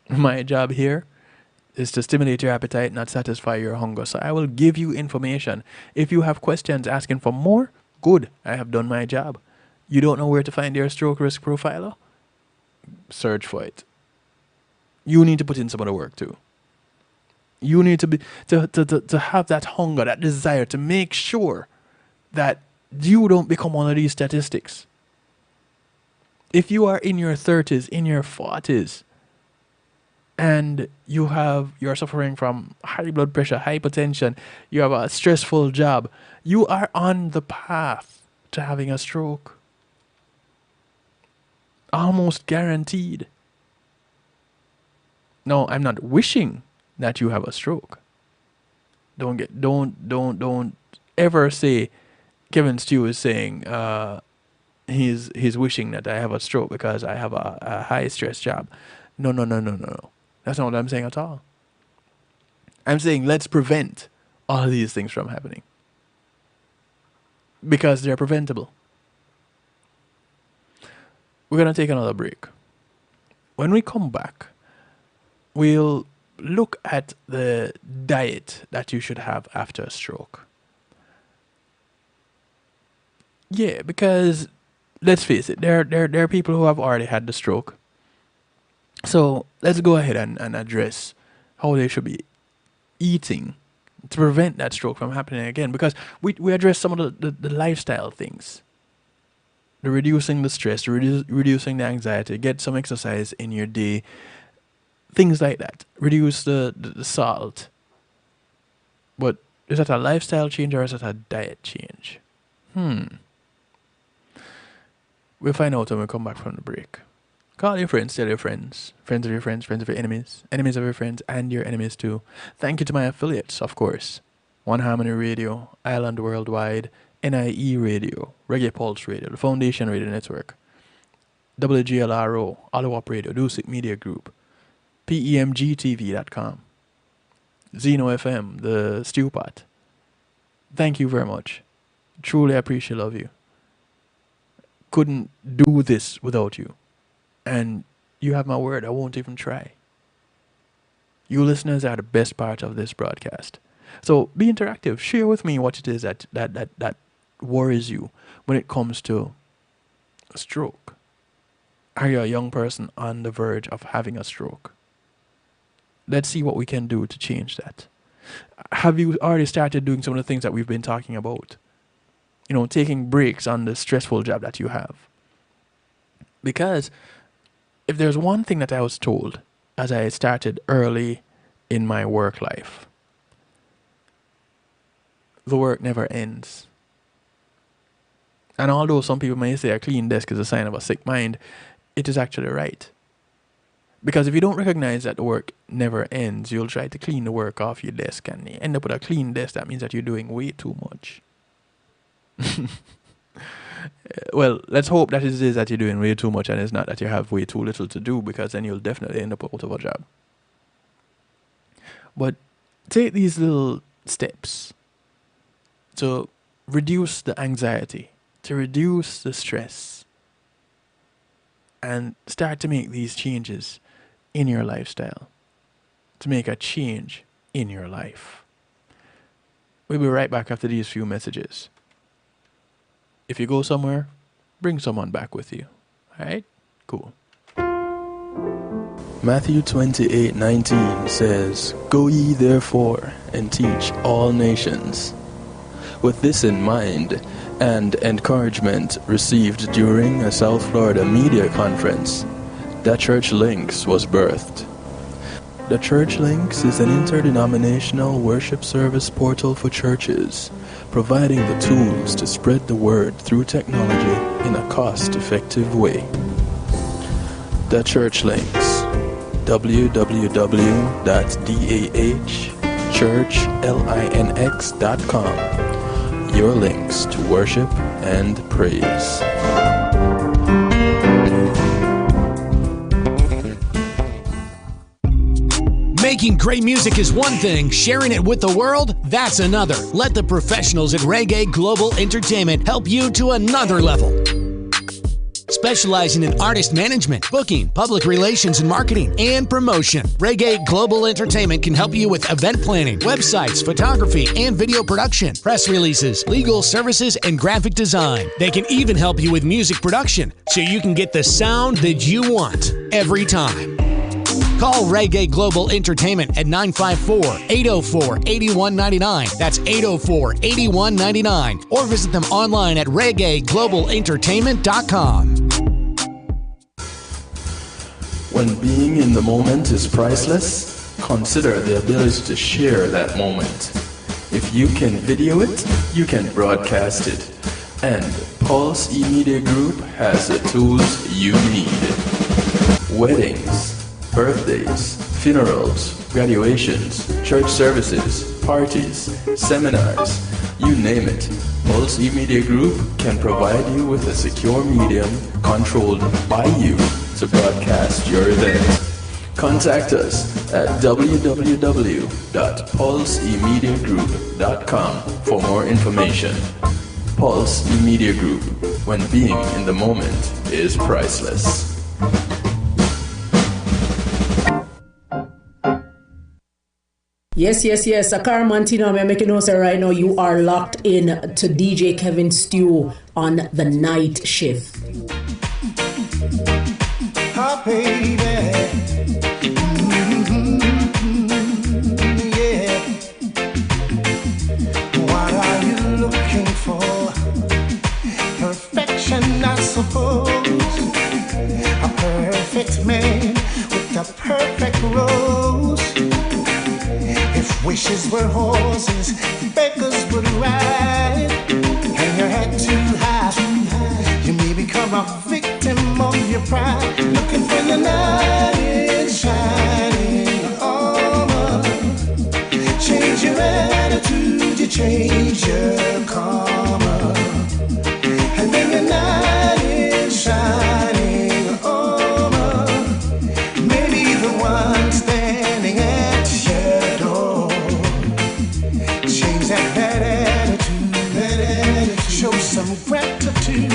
My job here is to stimulate your appetite, not satisfy your hunger. So I will give you information. If you have questions asking for more, good, I have done my job. You don't know where to find your stroke risk profiler? Search for it. You need to put in some of the work too. You need to have that hunger, that desire to make sure that you don't become one of these statistics. If you are in your 30s, in your 40s, and you're suffering from high blood pressure, hypertension, you have a stressful job, you are on the path to having a stroke. Almost guaranteed. No, I'm not wishing that you have a stroke. Don't ever say Kevin Stew is saying he's wishing that I have a stroke because I have a high stress job. No. That's not what I'm saying at all. I'm saying let's prevent all these things from happening. Because they're preventable. We're going to take another break. When we come back, we'll look at the diet that you should have after a stroke. Yeah, because let's face it, there are people who have already had the stroke. So let's go ahead and address how they should be eating to prevent that stroke from happening again. Because we address some of the lifestyle things. The reducing the stress, reducing the anxiety, get some exercise in your day. Things like that. Reduce the salt. But is that a lifestyle change or is that a diet change? We'll find out when we come back from the break. Call your friends, tell your friends, friends of your friends, friends of your enemies, enemies of your friends, and your enemies too. Thank you to my affiliates, of course. One Harmony Radio, Island Worldwide, NIE Radio, Reggae Pulse Radio, the Foundation Radio Network, WGLRO, Oliwap Radio, Dusik Media Group, PEMGTV.com, Zeno FM, the Stew Pot. Thank you very much. Truly appreciate love you. Couldn't do this without you. And you have my word, I won't even try. You listeners are the best part of this broadcast. So be interactive. Share with me what it is that worries you when it comes to a stroke. Are you a young person on the verge of having a stroke? Let's see what we can do to change that. Have you already started doing some of the things that we've been talking about? You know, taking breaks on the stressful job that you have. Because if there's one thing that I was told as I started early in my work life, the work never ends. And although some people may say a clean desk is a sign of a sick mind, it is actually right. Because if you don't recognize that the work never ends, you'll try to clean the work off your desk and you end up with a clean desk. That means that you're doing way too much. Well, let's hope that it is that you're doing way too much and it's not that you have way too little to do, because then you'll definitely end up out of a job. But take these little steps to reduce the anxiety, to reduce the stress, and start to make these changes in your lifestyle, to make a change in your life. We'll be right back after these few messages. If you go somewhere, bring someone back with you. All right? Cool. Matthew 28:19 says, "Go ye therefore and teach all nations." With this in mind and encouragement received during a South Florida media conference, The Church Links was birthed. The Church Links is an interdenominational worship service portal for churches, providing the tools to spread the word through technology in a cost-effective way. The Church Links, www.dahchurchlinx.com. Your links to worship and praise. Making great music is one thing, sharing it with the world, that's another. Let the professionals at Reggae Global Entertainment help you to another level. Specializing in artist management, booking, public relations and marketing, and promotion, Reggae Global Entertainment can help you with event planning, websites, photography, and video production, press releases, legal services, and graphic design. They can even help you with music production, so you can get the sound that you want every time. Call Reggae Global Entertainment at 954-804-8199. That's 804-8199. Or visit them online at reggaeglobalentertainment.com. When being in the moment is priceless, consider the ability to share that moment. If you can video it, you can broadcast it. And Pulse E-Media Group has the tools you need. Weddings, birthdays, funerals, graduations, church services, parties, seminars, you name it. Pulse E-Media Group can provide you with a secure medium controlled by you to broadcast your event. Contact us at www.pulsemediagroup.com for more information. Pulse E-Media Group, when being in the moment is priceless. Yes. Akar Mantino, I'm making notes right now. You are locked in to DJ Kevin Stew on the night shift. Oh, baby. Yeah. What are you looking for? Perfection, I suppose. A perfect man with a perfect rose. If wishes were horses, beggars would ride. Hang your head too high, you may become a victim of your pride. Looking for the knight in shining armor. Change your attitude, you change your karma. And then the knight in shining armor may be the one standing at your door. Change that attitude, show some gratitude,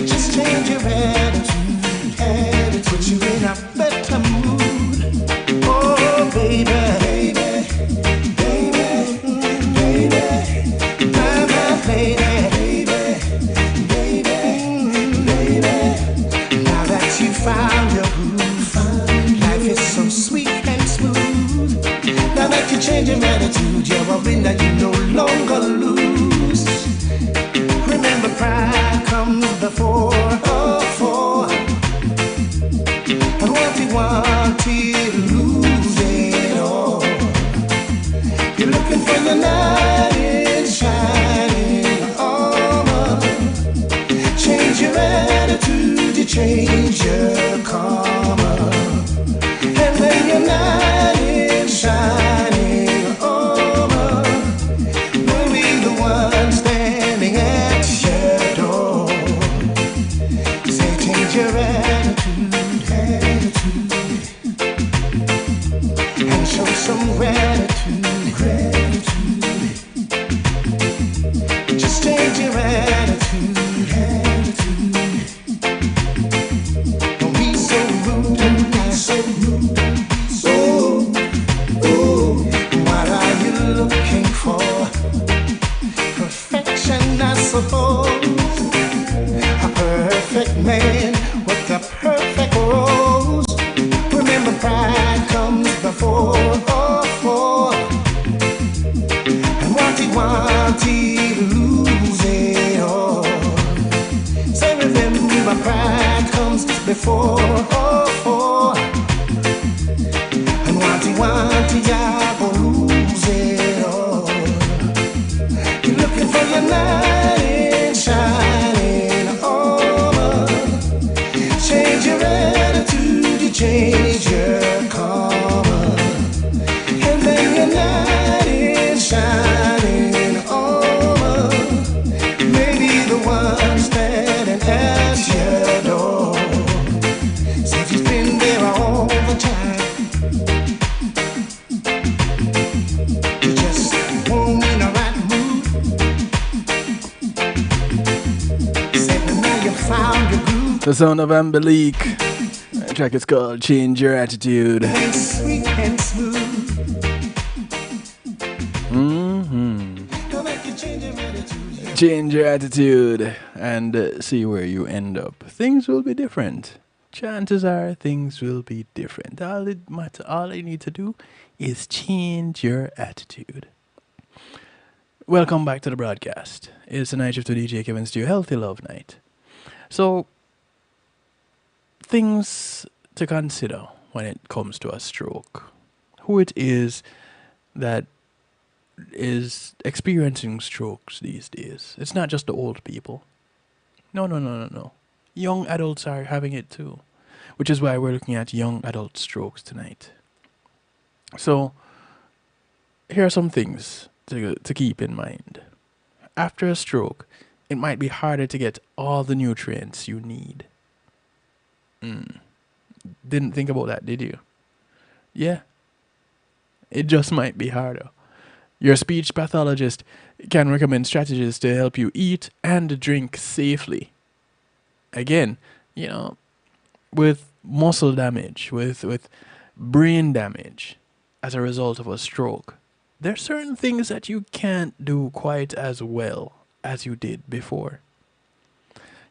just change your attitude, put you in a better mood. Oh baby, my lady, now that you found your groove, life is so sweet and smooth. Now that you change your attitude, you're a winner, you no longer lose. Remember, pride comes before a fall. till you lose it all. You're looking for your knight in shining armor. Change your attitude, you change your karma. And when you're knight in shining armor, we'll be the one standing at your door. Say, change your attitude, and show some gratitude, Just change your attitude, Don't be so rude and be so rude. What are you looking for? Perfection, I suppose. A perfect man with a perfect rose. Remember, pride comes before all fall. And wanty lose it all. Say, remember, pride comes before all fall. And wanty, I go lose it all. You're looking for your knight in shining armor. Change your attitude, you change your karma. And then your knight in shining armor may be the one standing at your door. Say, if you've been there all the time, you just won't in the right mood. Say, now you found your groove. The sound of Ambelique. The track is called Change Your Attitude. And sweet and smooth. Don't make you change your attitude. Change your attitude and see where you end up. Things will be different. Chances are things will be different. All you need to do is change your attitude. Welcome back to the broadcast. It's the night shift to DJ Kevin's Stew Healthy Love Night. So, things to consider when it comes to a stroke. Who it is that is experiencing strokes these days. It's not just the old people. No. Young adults are having it too, which is why we're looking at young adult strokes tonight. So, here are some things to keep in mind. After a stroke, it might be harder to get all the nutrients you need. Didn't think about that, did you? Yeah. It just might be harder. Your speech pathologist can recommend strategies to help you eat and drink safely. Again, with muscle damage, with brain damage as a result of a stroke, there are certain things that you can't do quite as well as you did before.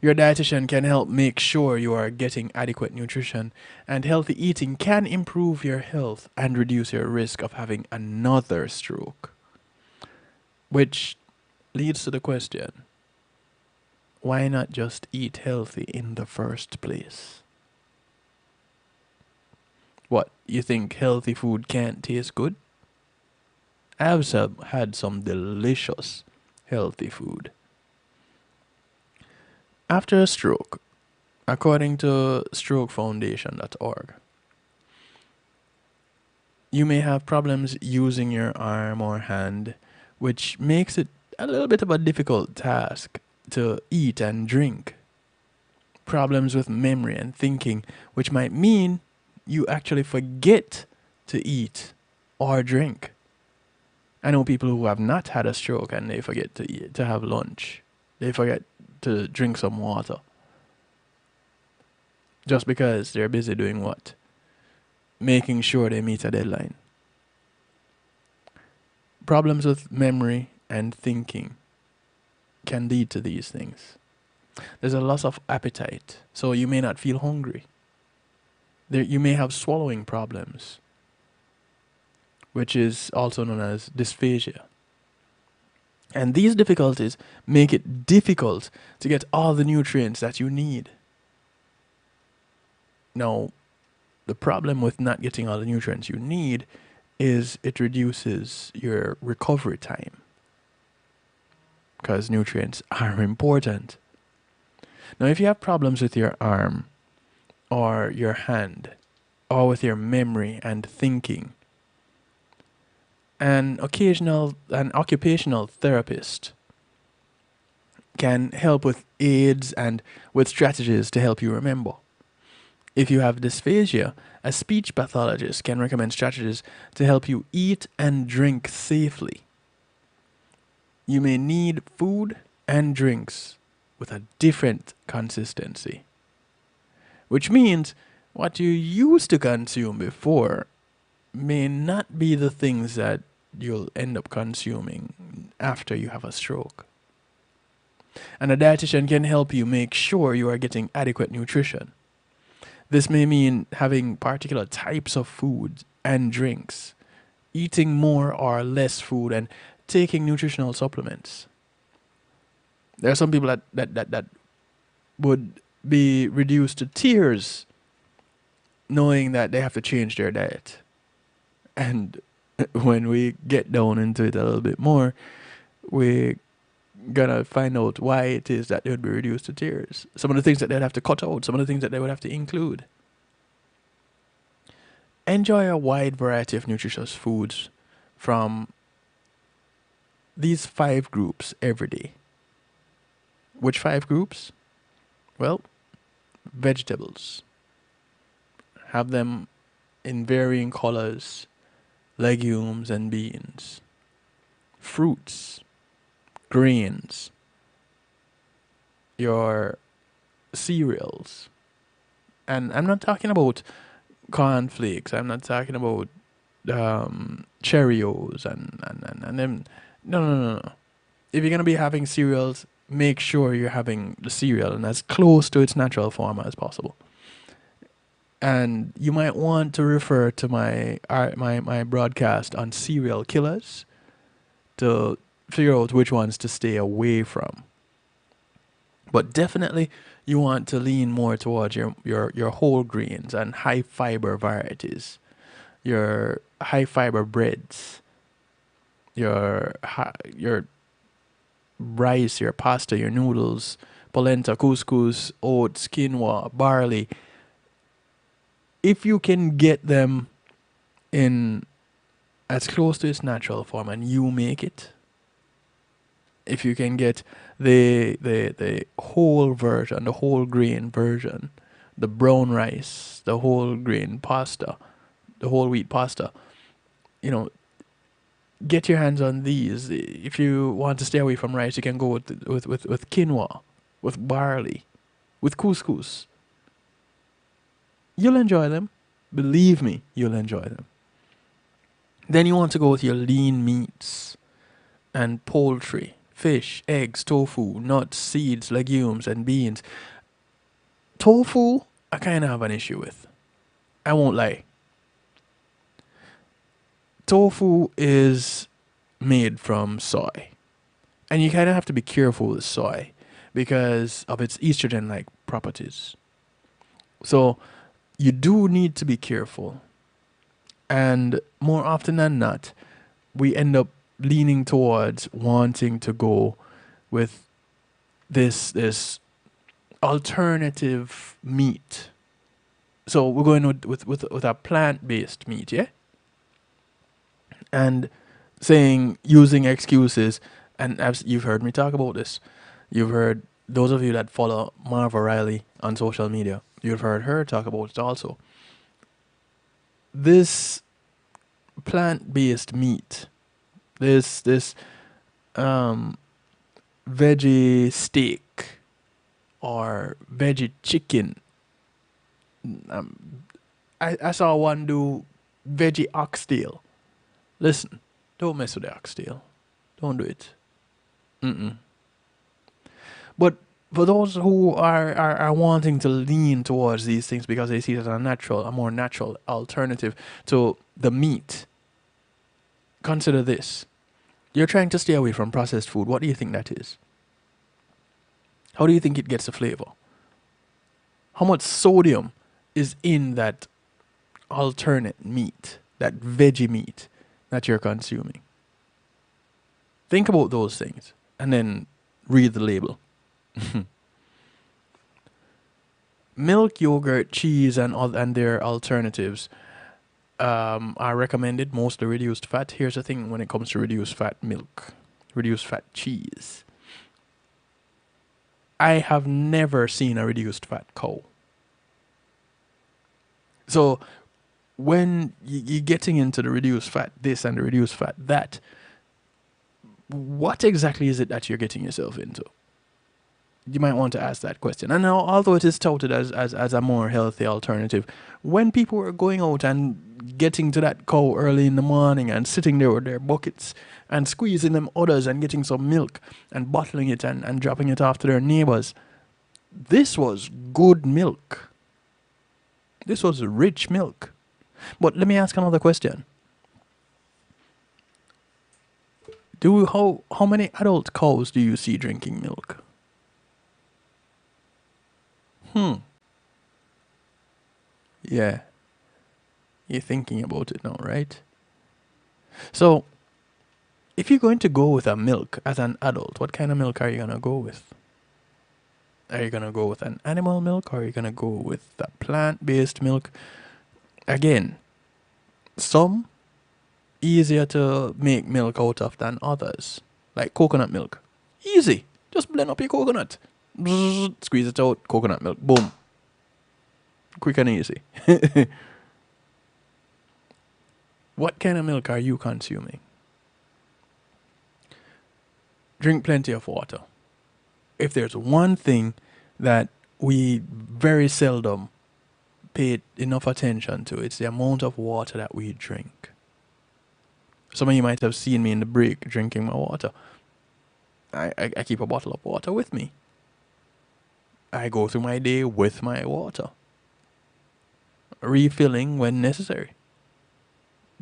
Your dietitian can help make sure you are getting adequate nutrition, and healthy eating can improve your health and reduce your risk of having another stroke. Which leads to the question, why not just eat healthy in the first place? What, you think healthy food can't taste good? I've had some delicious healthy food. After a stroke, according to strokefoundation.org, you may have problems using your arm or hand, which makes it a little bit of a difficult task to eat and drink. Problems with memory and thinking, which might mean you actually forget to eat or drink. I know people who have not had a stroke and they forget to eat, to have lunch. They forget to drink some water. Just because they're busy doing what? Making sure they meet a deadline. Problems with memory and thinking can lead to these things. There's a loss of appetite, so you may not feel hungry. You may have swallowing problems, which is also known as dysphagia. And these difficulties make it difficult to get all the nutrients that you need. Now, the problem with not getting all the nutrients you need is it reduces your recovery time, because nutrients are important. Now, if you have problems with your arm or your hand or with your memory and thinking, an occupational therapist can help with aids and with strategies to help you remember. If you have dysphagia, a speech pathologist can recommend strategies to help you eat and drink safely. You may need food and drinks with a different consistency, which means what you used to consume before may not be the things that you'll end up consuming after you have a stroke. And a dietitian can help you make sure you are getting adequate nutrition. This may mean having particular types of food and drinks, eating more or less food, and taking nutritional supplements. There are some people that would be reduced to tears knowing that they have to change their diet. And when we get down into it a little bit more, we're gonna find out why it is that they would be reduced to tears. Some of the things that they'd have to cut out, some of the things that they would have to include. Enjoy a wide variety of nutritious foods from these 5 groups every day. Which 5 groups? Well, vegetables. Have them in varying colors, legumes and beans. Fruits, grains, your cereals. And I'm not talking about cornflakes. I'm not talking about Cheerios and them. No. If you're going to be having cereals, make sure you're having the cereal and as close to its natural form as possible. And you might want to refer to my broadcast on serial killers to figure out which ones to stay away from. But definitely you want to lean more towards your whole grains and high fiber varieties, your high fiber breads, your rice, your pasta, your noodles, polenta, couscous, oats, quinoa, barley. If you can get them in as close to its natural form and you make it, if you can get the whole version, the whole grain version, the brown rice, the whole grain pasta, the whole wheat pasta, get your hands on these. If you want to stay away from rice, you can go with quinoa, with barley, with couscous. You'll enjoy them. Believe me, you'll enjoy them. Then you want to go with your lean meats and poultry, fish, eggs, tofu, nuts, seeds, legumes, and beans. Tofu, I kind of have an issue with. I won't lie. Tofu is made from soy. And you kind of have to be careful with soy because of its estrogen-like properties. So you do need to be careful. And more often than not, we end up leaning towards wanting to go with this alternative meat. So we're going with a plant-based meat, yeah? And using excuses, and you've heard me talk about this. You've heard, those of you that follow Marva Riley on social media, you've heard her talk about it also. This plant-based meat, this veggie steak or veggie chicken. I saw one do veggie oxtail. Listen, don't mess with the oxtail. Don't do it. But for those who are wanting to lean towards these things because they see it as a more natural alternative to the meat, consider this. You're trying to stay away from processed food. What do you think that is? How do you think it gets the flavor? How much sodium is in that alternate meat, that veggie meat that you're consuming. Think about those things and then read the label. Milk, yogurt, cheese, and their alternatives are recommended, mostly reduced fat. Here's the thing when it comes to reduced fat milk, reduced fat cheese. I have never seen a reduced fat cow. So when you're getting into the reduced fat this and the reduced fat that, what exactly is it that you're getting yourself into? You might want to ask that question. And now, although it is touted as a more healthy alternative, when people are going out and getting to that cow early in the morning and sitting there with their buckets and squeezing them udders and getting some milk and bottling it and dropping it off to their neighbors, this was good milk. This was rich milk. But let me ask another question. How many adult cows do you see drinking milk? Yeah. You're thinking about it now, right? So, if you're going to go with a milk as an adult, what kind of milk are you going to go with? Are you going to go with an animal milk, or are you going to go with a plant-based milk? Again, some easier to make milk out of than others. Like coconut milk. Easy. Just blend up your coconut. Squeeze it out, coconut milk, boom. Quick and easy. What kind of milk are you consuming? Drink plenty of water. If there's one thing that we very seldom pay enough attention to, it's the amount of water that we drink. Some of you might have seen me in the break drinking my water. I keep a bottle of water with me. I go through my day with my water. Refilling when necessary.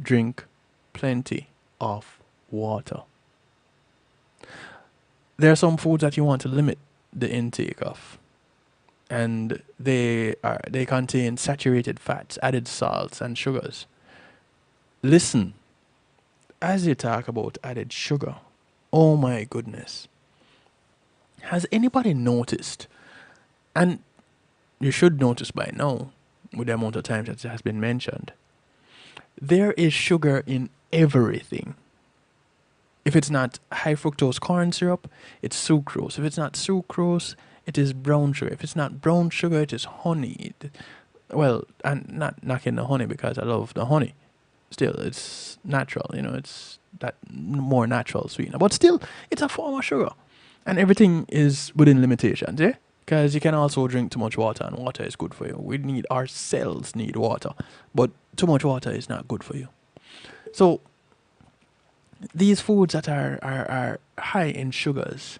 Drink plenty of water. There are some foods that you want to limit the intake of. And they contain saturated fats, added salts, and sugars. Listen, as you talk about added sugar, oh my goodness. Has anybody noticed, and you should notice by now, with the amount of times that it has been mentioned, there is sugar in everything. If it's not high fructose corn syrup, it's sucrose. If it's not sucrose, it is brown sugar. If it's not brown sugar, it is honey. Well, I'm not knocking the honey because I love the honey. Still, it's natural, it's that more natural sweetener. But still, it's a form of sugar. And everything is within limitations, yeah? Because you can also drink too much water, and water is good for you. Our cells need water. But too much water is not good for you. So, these foods that are high in sugars,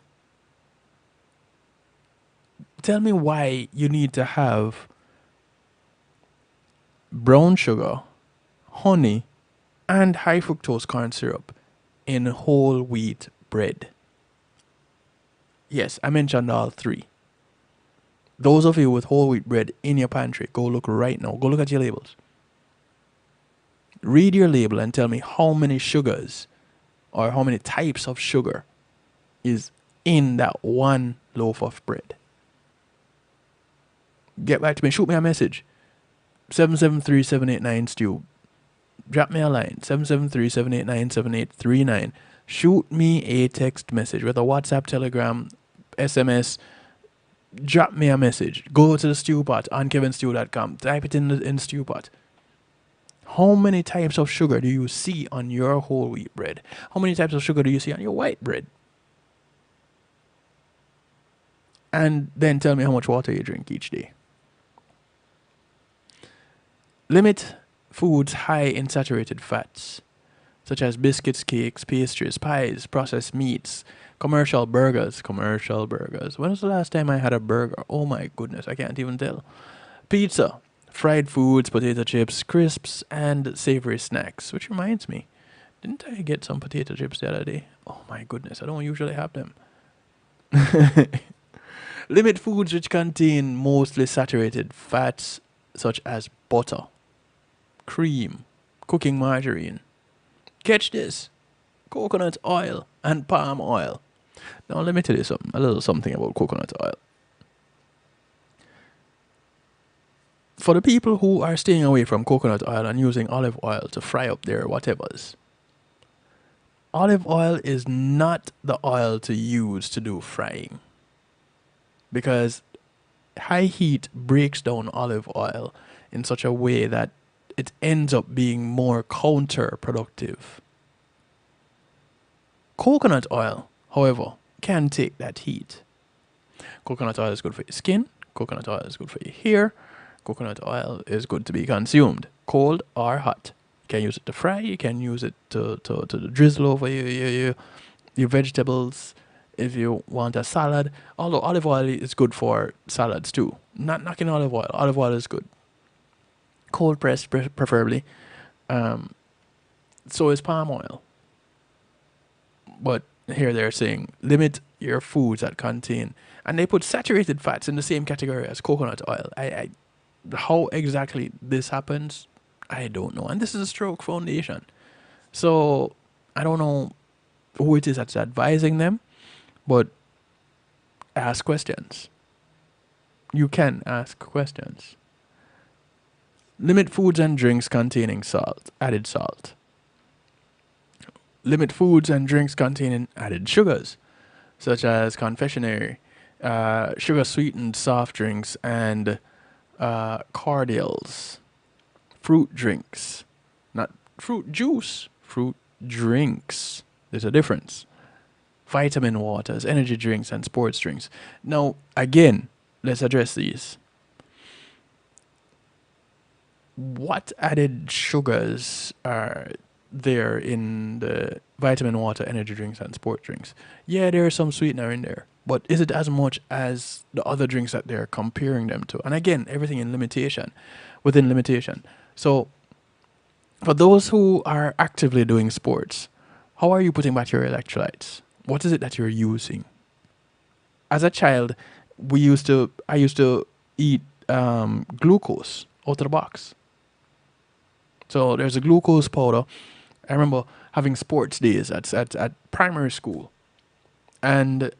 tell me why you need to have brown sugar, honey, and high fructose corn syrup in whole wheat bread. Yes, I mentioned all three. Those of you with whole wheat bread in your pantry, go look right now. Go look at your labels. Read your label and tell me how many sugars or how many types of sugar is in that one loaf of bread. Get back to me. Shoot me a message. 773-789-STEW. Drop me a line. 773-789-7839. Shoot me a text message, whether WhatsApp, Telegram, SMS. Drop me a message. Go to the stew pot on kevinstew.com. Type it in the stew pot. How many types of sugar do you see on your whole wheat bread? How many types of sugar do you see on your white bread? And then tell me how much water you drink each day. Limit foods high in saturated fats, such as biscuits, cakes, pastries, pies, processed meats, commercial burgers. When was the last time I had a burger? Oh my goodness, I can't even tell. Pizza, fried foods, potato chips, crisps, and savory snacks. Which reminds me, didn't I get some potato chips the other day? Oh my goodness, I don't usually have them. Limit foods which contain mostly saturated fats, such as butter. cream, cooking margarine. Catch this, coconut oil and palm oil. Now let me tell you something, a little something about coconut oil. For the people who are staying away from coconut oil and using olive oil to fry up their whatevers, olive oil is not the oil to use to do frying, because high heat breaks down olive oil in such a way that it ends up being more counterproductive. Coconut oil, however, can take that heat. Coconut oil is good for your skin, coconut oil is good for your hair, coconut oil is good to be consumed, cold or hot. You can use it to fry, you can use it to drizzle over your vegetables if you want a salad. Although olive oil is good for salads too. Not knocking olive oil is good. Cold pressed preferably. So is palm oil. But here they're saying limit your foods that contain, and they put saturated fats in the same category as coconut oil. How exactly this happens, I don't know. And this is a Stroke Foundation, so I don't know who it is that's advising them, but ask questions. You can ask questions. Limit foods and drinks containing added salt. Limit foods and drinks containing added sugars, such as confectionery, sugar-sweetened soft drinks, and cordials. Fruit drinks, not fruit juice, fruit drinks. There's a difference. Vitamin waters, energy drinks, and sports drinks. Now, again, let's address these. What added sugars are there in the vitamin water, energy drinks, and sport drinks? Yeah, there's some sweetener in there, but is it as much as the other drinks that they're comparing them to? And again, everything within limitation. So, for those who are actively doing sports, how are you putting back your electrolytes? What is it that you're using? As a child, I used to eat glucose out of the box. So there's a glucose powder. I remember having sports days at primary school, and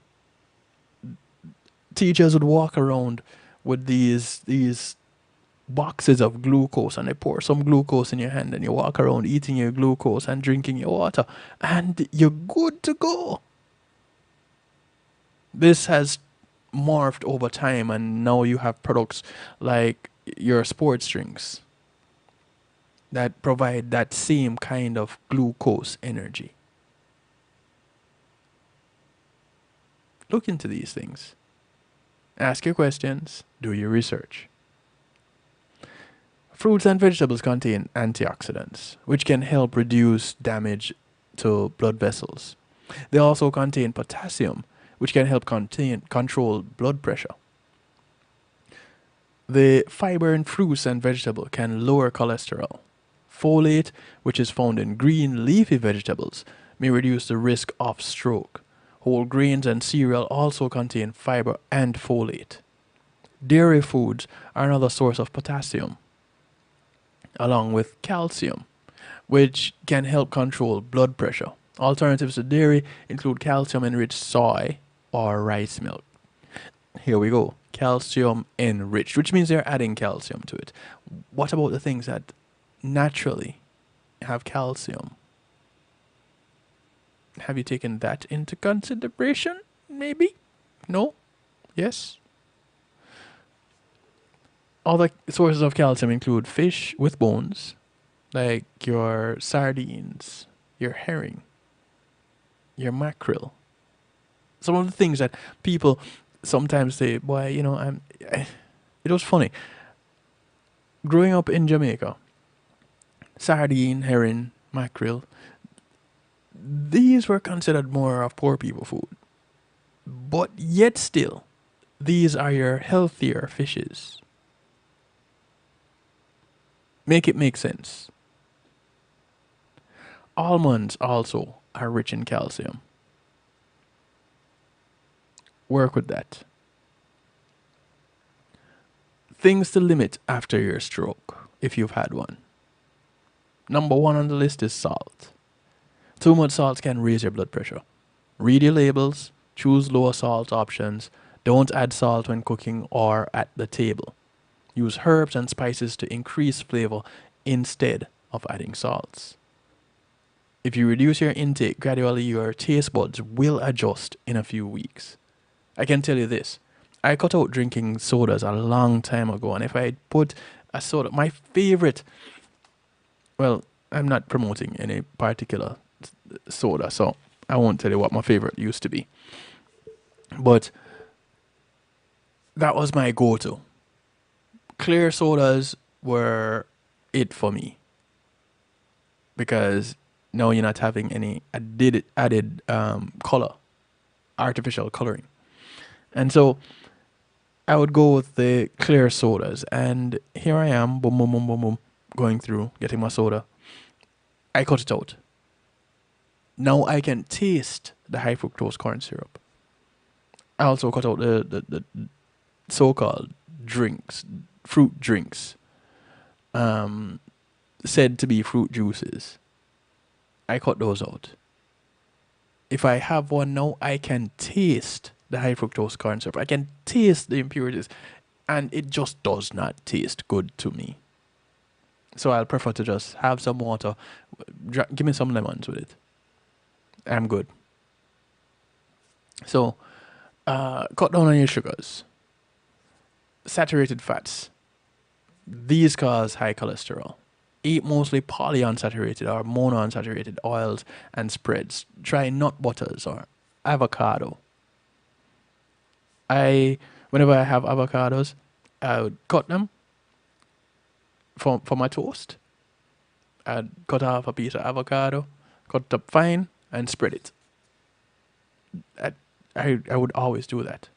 teachers would walk around with these boxes of glucose, and they pour some glucose in your hand, and you walk around eating your glucose and drinking your water, and you're good to go. This has morphed over time, and now you have products like your sports drinks that provide that same kind of glucose energy. Look into these things. Ask your questions. Do your research. Fruits and vegetables contain antioxidants, which can help reduce damage to blood vessels. They also contain potassium, which can help control blood pressure. The fiber in fruits and vegetables can lower cholesterol. Folate, which is found in green leafy vegetables, may reduce the risk of stroke. Whole grains and cereal also contain fiber and folate. Dairy foods are another source of potassium, along with calcium, which can help control blood pressure. Alternatives to dairy include calcium-enriched soy or rice milk. Here we go. Calcium enriched, which means they're adding calcium to it. What about the things that naturally have calcium? Have you taken that into consideration? Maybe? No? Yes? Other sources of calcium include fish with bones, like your sardines, your herring, your mackerel. Some of the things that people sometimes say, boy, it was funny. Growing up in Jamaica, sardine, herring, mackerel, these were considered more of poor people food. But yet still, these are your healthier fishes. Make it make sense. Almonds also are rich in calcium. Work with that. Things to limit after your stroke, if you've had one. Number one on the list is salt. Too much salt can raise your blood pressure. Read your labels, choose lower salt options, don't add salt when cooking or at the table. Use herbs and spices to increase flavor instead of adding salts. If you reduce your intake gradually, your taste buds will adjust in a few weeks. I can tell you this. I cut out drinking sodas a long time ago, and if I put a soda, my favorite, well, I'm not promoting any particular soda, so I won't tell you what my favorite used to be. But that was my go-to. Clear sodas were it for me. Because now you're not having any added color, artificial coloring. And so I would go with the clear sodas. And here I am, boom, boom, boom, boom, boom, going through, getting my soda. I cut it out. Now I can taste the high fructose corn syrup. I also cut out the so-called drinks, fruit drinks, said to be fruit juices. I cut those out. If I have one now, I can taste the high fructose corn syrup. I can taste the impurities, and it just does not taste good to me. So I'll prefer to just have some water, give me some lemons with it. I'm good. So, cut down on your sugars. Saturated fats. These cause high cholesterol. Eat mostly polyunsaturated or monounsaturated oils and spreads. Try nut butters or avocado. Whenever I have avocados, I would cut them for my toast. I'd cut off a piece of avocado, cut it up fine, and spread it. I would always do that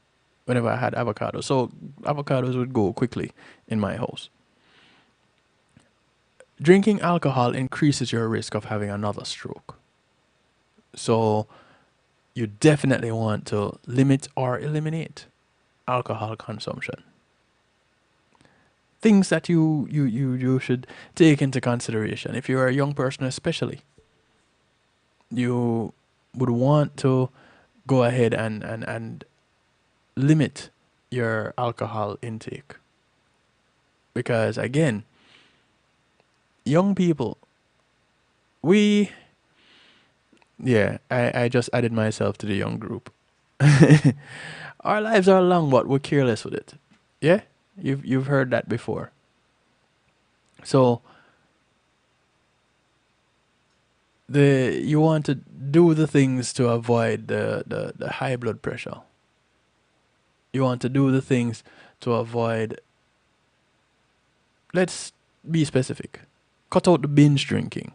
whenever I had avocados. So avocados would go quickly in my house. Drinking alcohol increases your risk of having another stroke. So you definitely want to limit or eliminate alcohol consumption. Things that you should take into consideration. If you're a young person especially, you would want to go ahead and limit your alcohol intake. Because again, young people, I just added myself to the young group. Our lives are long, but we're careless with it. Yeah? You've heard that before. So you want to do the things to avoid the high blood pressure. You want to do the things to avoid, let's be specific. Cut out the binge drinking.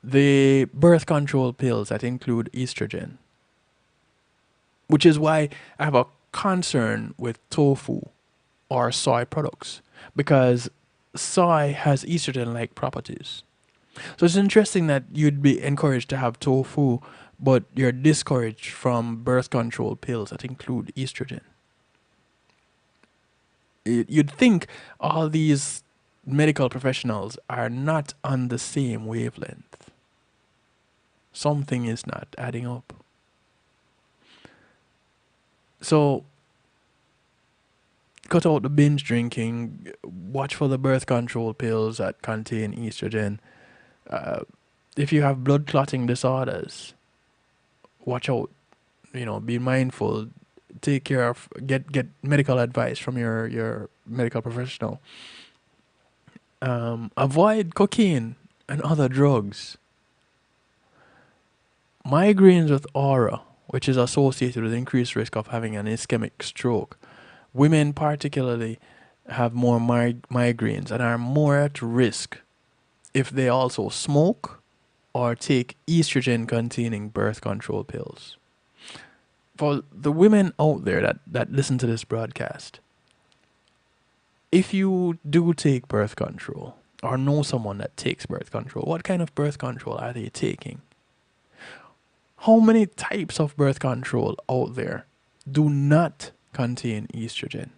The birth control pills that include estrogen. Which is why I have a concern with tofu or soy products. Because soy has estrogen-like properties. So it's interesting that you'd be encouraged to have tofu, but you're discouraged from birth control pills that include estrogen. You'd think all these medical professionals are not on the same wavelength. Something is not adding up. So, cut out the binge drinking, watch for the birth control pills that contain estrogen. If you have blood clotting disorders, watch out. Be mindful. Take care of, get medical advice from your medical professional. Avoid cocaine and other drugs. Migraines with aura, which is associated with increased risk of having an ischemic stroke. Women particularly have more migraines and are more at risk if they also smoke or take estrogen-containing birth control pills. For the women out there that listen to this broadcast, if you do take birth control or know someone that takes birth control, what kind of birth control are they taking? How many types of birth control out there do not contain estrogen?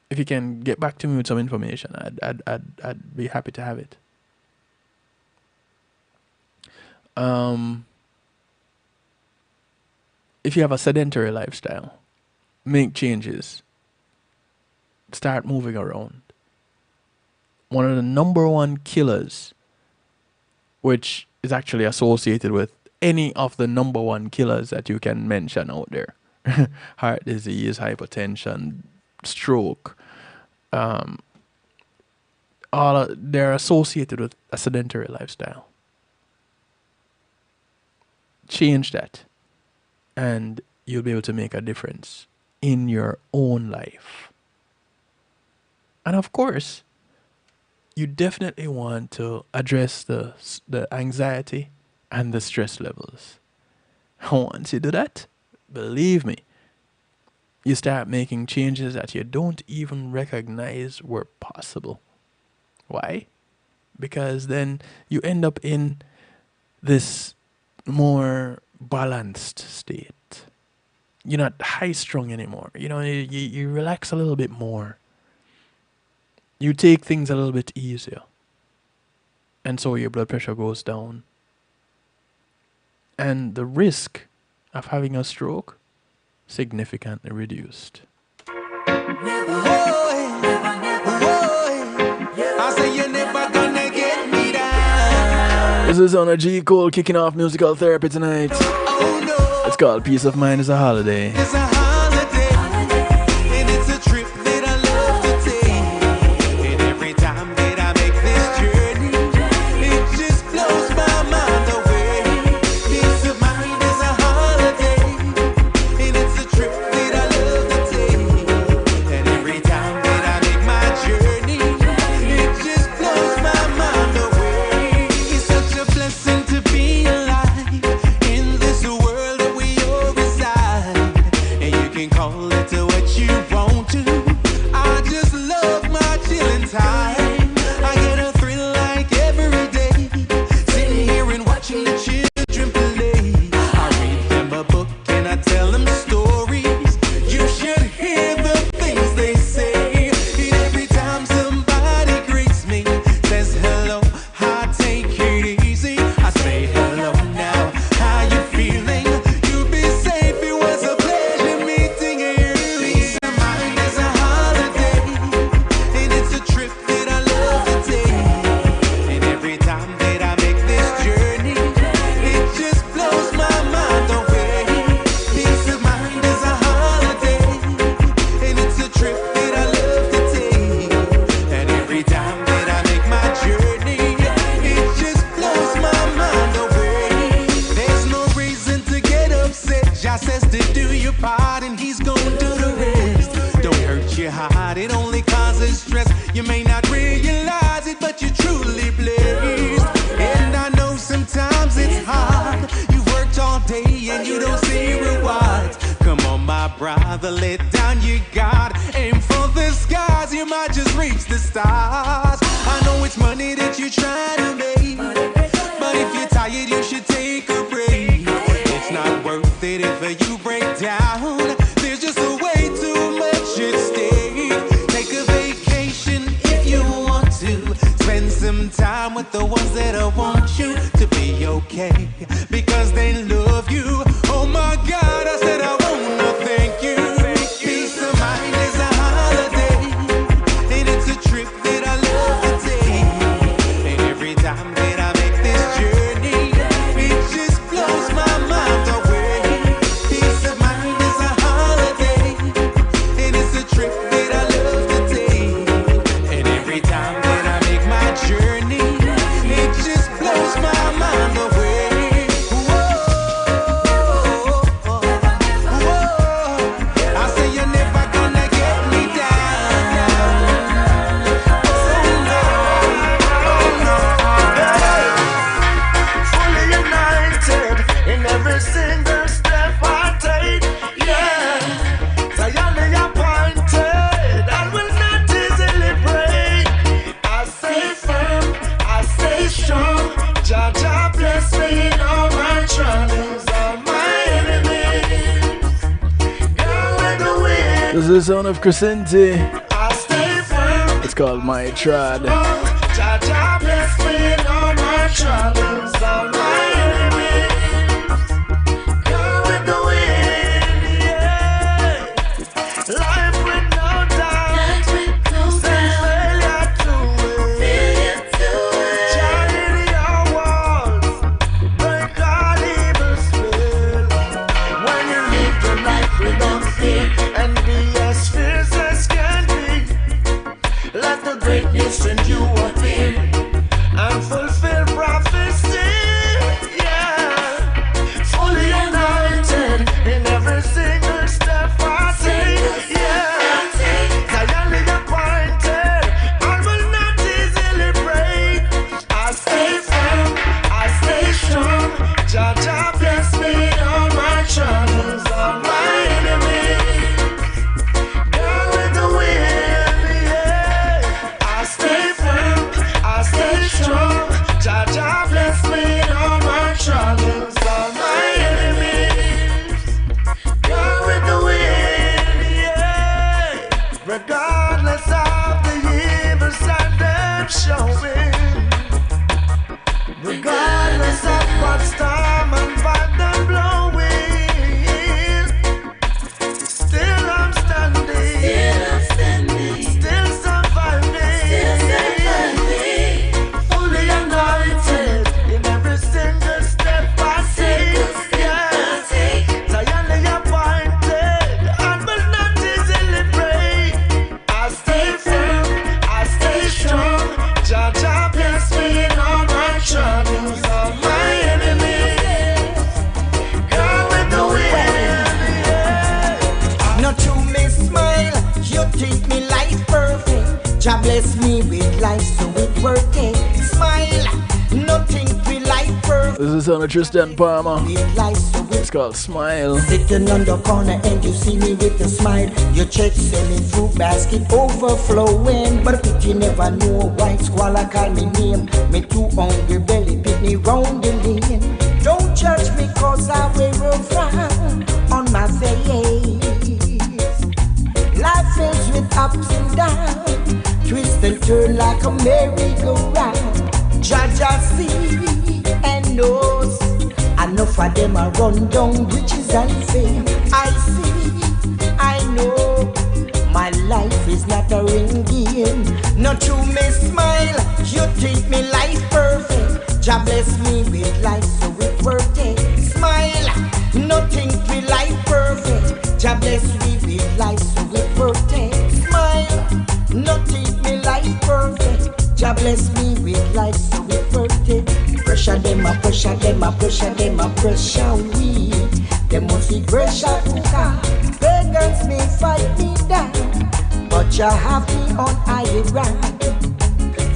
If you can get back to me with some information, I'd be happy to have it. If you have a sedentary lifestyle, make changes. Start moving around. One of the number one killers, which is actually associated with any of the number one killers that you can mention out there. Heart disease, hypertension, stroke, they're associated with a sedentary lifestyle. Change that, and you'll be able to make a difference in your own life. And of course, you definitely want to address the anxiety and the stress levels. Once you do that, believe me, you start making changes that you don't even recognize were possible. Why? Because then you end up in this more balanced state. You're not high-strung anymore. You know, you relax a little bit more. You take things a little bit easier. And so your blood pressure goes down. And the risk of having a stroke significantly reduced. This is on a G Cole kicking off musical therapy tonight. It's called Peace of Mind is a Holiday. It's a holiday, and it's a trip that I love to take. And every time that I make this journey, it just blows my mind away. Peace of mind is a holiday, and it's a trip that I love to take. And every time that I make my journey, it just blows my mind away. It's such a blessing to be alive in this world that we all reside. And you can call it to what you want to. I just love my chilling time. I get a thrill like every day, sitting here and watching the children play. I read them a book and I tell them stories. You should hear the things they say. And every time somebody greets me, says hello, I take it easy. I say hello now, how you feeling? You be safe, it was a pleasure meeting you. Peace of mind is a holiday, and it's a trip that I love to take. And every time that I make this journey, it just blows my mind away. Peace of mind is a holiday, and it's a trip that I love to take. And every time that I make my journey, it just blows my mind away. There's no reason to get upset. Jah says to do your part, and He's gonna do the rest. Don't hurt your heart, it only causes stress. You may not realize it, but you're truly blessed. And I know sometimes it's hard. You've worked all day and you don't see rewards. Come on, my brother, let down your guard. Aim for the skies, you might just reach the stars. I know it's money that you're trying to make, but if you're tired, you should take a break. It's not worth it if you break down. There's just a way too much at stake. Take a vacation if you want to. Spend some time with the ones that want you to be okay, because they love you. Oh my God, I said I wanna thank you. Peace of mind is a holiday, and it's a trip that I love to take. And every time that I make this journey, it just blows my mind away. Peace of mind is a holiday, and it's a trip that I love to take. And every time that I make my journey, it just blows my mind away. Whoa, whoa, I say you're never gonna get me down. Fully united in every single step I take. Yeah, Zion appointed, I will not easily break. I stay firm, I stay strong. Jah Jah bless me in all my troubles, all my enemies. Girl, with the wind, This is the sound of Crescenti. I called My Trad. Jaja bless me in all my troubles, all my enemies. Go with the wind, yeah. Life with no doubt, send failure to it. Charity your walls, break all evil spell. When you live the life without fear, and be as fierce as can be, let the greatness send you appear and fulfill prophecy, yeah. Fully anointed in every single step I take, yeah. Divinely appointed, I will not easily break. I stay firm, I stay strong. Jaja bless me in all my troubles, all my enemies. Down with the wind, yeah. I stay firm, I stay strong. Jaja bless me in all my troubles, all my enemies. Down with the wind, yeah. Regardless of the evil side they're showing, regardless of what storm and vibe they're blowing, still I'm standing, still surviving, fully anointed in every single step I take, yeah. Divinely appointed and will not easily break. I stay firm, I stay strong. Jaja bless me in all my troubles, all my enemies. Go with the wind, yeah. Not to me smile, you think me life perfect. Jah bless me with life so it working. Smile, nothing we life perfect. This is on a Tristan Palmer. With life so It's called Smile. sitting on the corner and you see me with a smile. Your check selling fruit basket overflowing. But pity never know why squalor call me name. Me too hungry belly beat me round the lane. Don't judge me cause I wear a frown on my face. Life is with ups and downs, twist and turn like a merry-go-round. Jaja see and knows, enough of them are run down riches and fame. I see, I know, my life is not a ring game. Not to me smile, you think me life perfect. Jah bless me with life so it working. Smile, nothing we life perfect. Jah bless me with life so it working. Smile, nothing me life perfect. Jah bless me with life so it working. Pressure them a pressure them a pressure them a pressure we. Them must be pressure cooker. Pagans may fight me down, but Jah have me on high ground.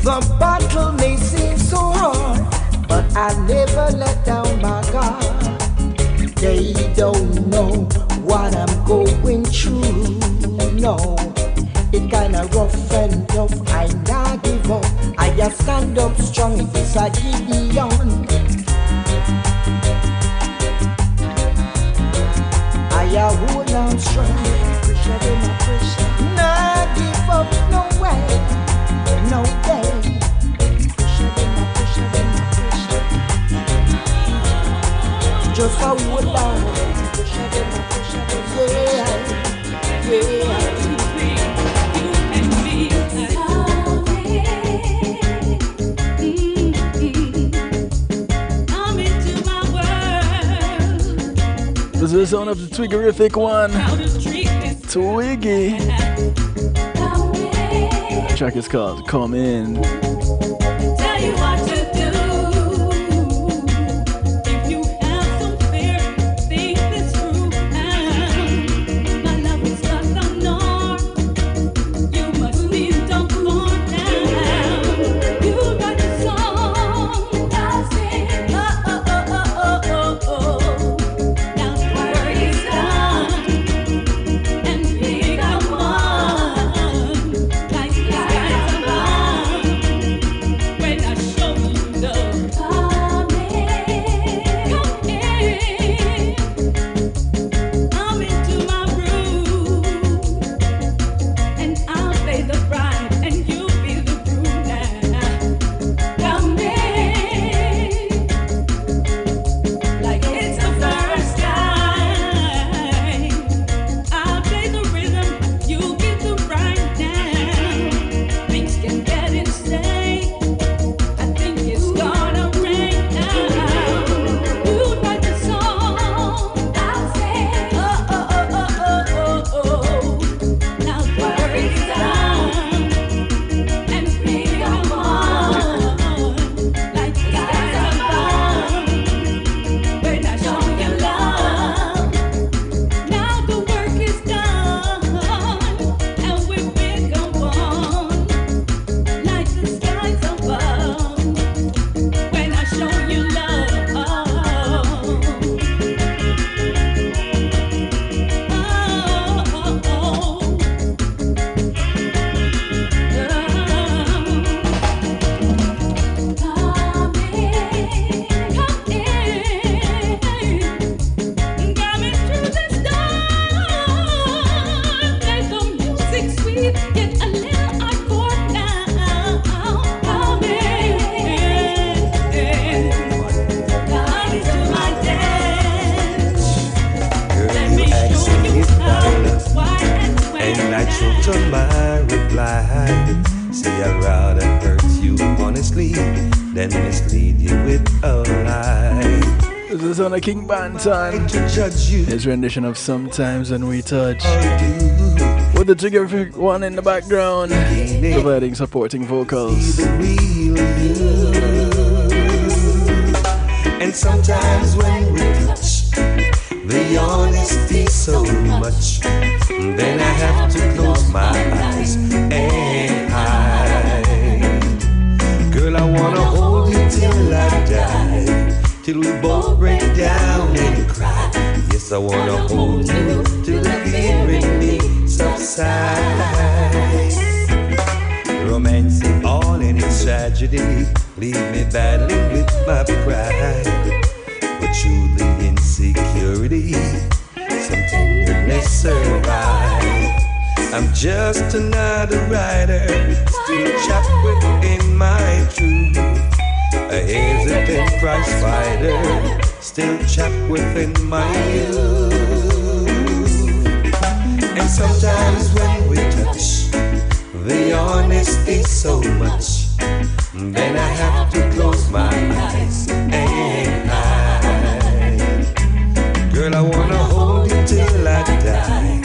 The battle may seem so hard, but I never let down my guard. They don't know what I'm going through. No, it kinda rough and tough. I not give up. I just stand up strong. If it's a Gideon, I hold on strong. Pressure them a pressure. Not give up no way, no day. Pressure them a pressure them a pressure. Just a hold on. Pressure them a pressure them. Yeah, yeah. This is the sound of the Twiggerific one. Twiggy. The track is called Come In. Tell you what to do. If you have some fear, think this through. My love is stuck on north. You must leave, don't go down. You write the song, I sing. Oh, oh, oh, oh, oh, oh, oh. Now the work is done, and pick up one. Like the skies above. When I show you This is on a King Banton. His rendition of Sometimes When We Touch. With the terrific one in the background, providing supporting vocals. And sometimes when we touch, the honesty so much, then I have to close my eyes and hide. Girl, I wanna hold you till I die, till we both break down and cry. Yes, I wanna hold you till the fear in me subsides. Romance is all in its tragedy, leave me battling with my pride. But truly insecurity, some tenderness survive. I'm just another rider, still trapped within my truth. A hesitant prize fighter, still trapped within my youth. And sometimes when we touch, the honesty so much, then I have to close my eyes and hide. Girl, I wanna hold you till I die,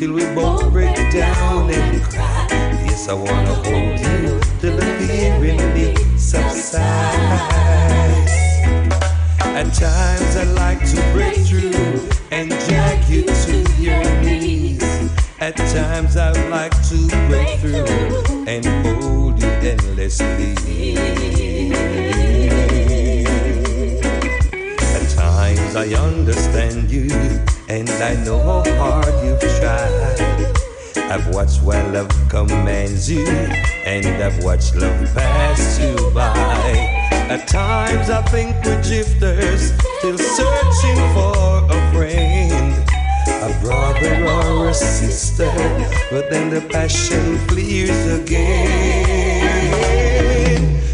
till we both break down and cry. Yes, I wanna hold you till the fear in me subsides. At times I like to break through and drag you to your knees. At times I like to break through and hold you endlessly. At times I understand you and I know how hard you've tried. I've watched while love commands you, and I've watched love pass you by. At times I think we're drifters, still searching for a friend, a brother or a sister, but then the passion flees again.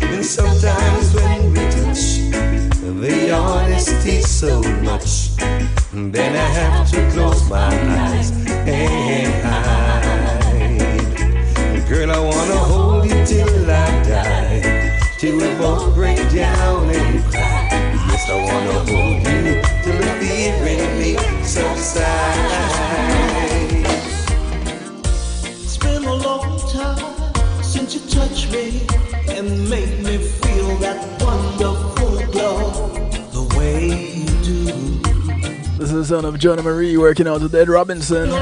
And sometimes when we touch, the honesty so much, then I have to close my eyes and hide. Girl, I wanna hold you till I die, till we both break down and cry. Yes, I wanna hold you till the fear in me subsides. It's been a long time since you touched me and made me feel that wonderful glow the way you do. This is the son of John Marie working out with Ed Robinson.